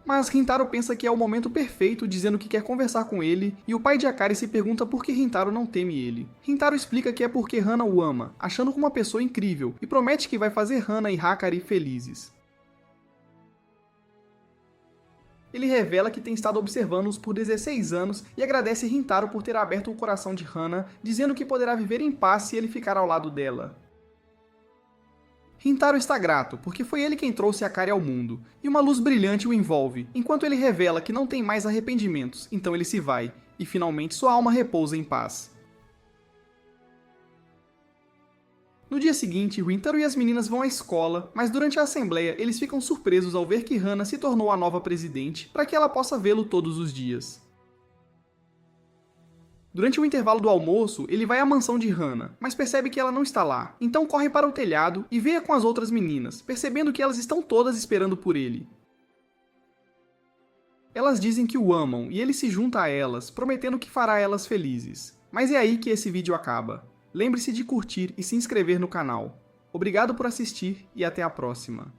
Speaker 1: Mas Rintaro pensa que é o momento perfeito, dizendo que quer conversar com ele, e o pai de Hakari se pergunta por que Rintaro não teme ele. Rintaro explica que é porque Hana o ama, achando-o uma pessoa incrível, e promete que vai fazer Hana e Hakari felizes. Ele revela que tem estado observando-os por 16 anos e agradece Rintaro por ter aberto o coração de Hana, dizendo que poderá viver em paz se ele ficar ao lado dela. Rintaro está grato, porque foi ele quem trouxe Hakari ao mundo, e uma luz brilhante o envolve, enquanto ele revela que não tem mais arrependimentos, então ele se vai, e finalmente sua alma repousa em paz. No dia seguinte, Rintaro e as meninas vão à escola, mas durante a assembleia eles ficam surpresos ao ver que Hana se tornou a nova presidente para que ela possa vê-lo todos os dias. Durante o intervalo do almoço, ele vai à mansão de Hana, mas percebe que ela não está lá, então corre para o telhado e vê-a com as outras meninas, percebendo que elas estão todas esperando por ele. Elas dizem que o amam e ele se junta a elas, prometendo que fará elas felizes. Mas é aí que esse vídeo acaba. Lembre-se de curtir e se inscrever no canal. Obrigado por assistir e até a próxima.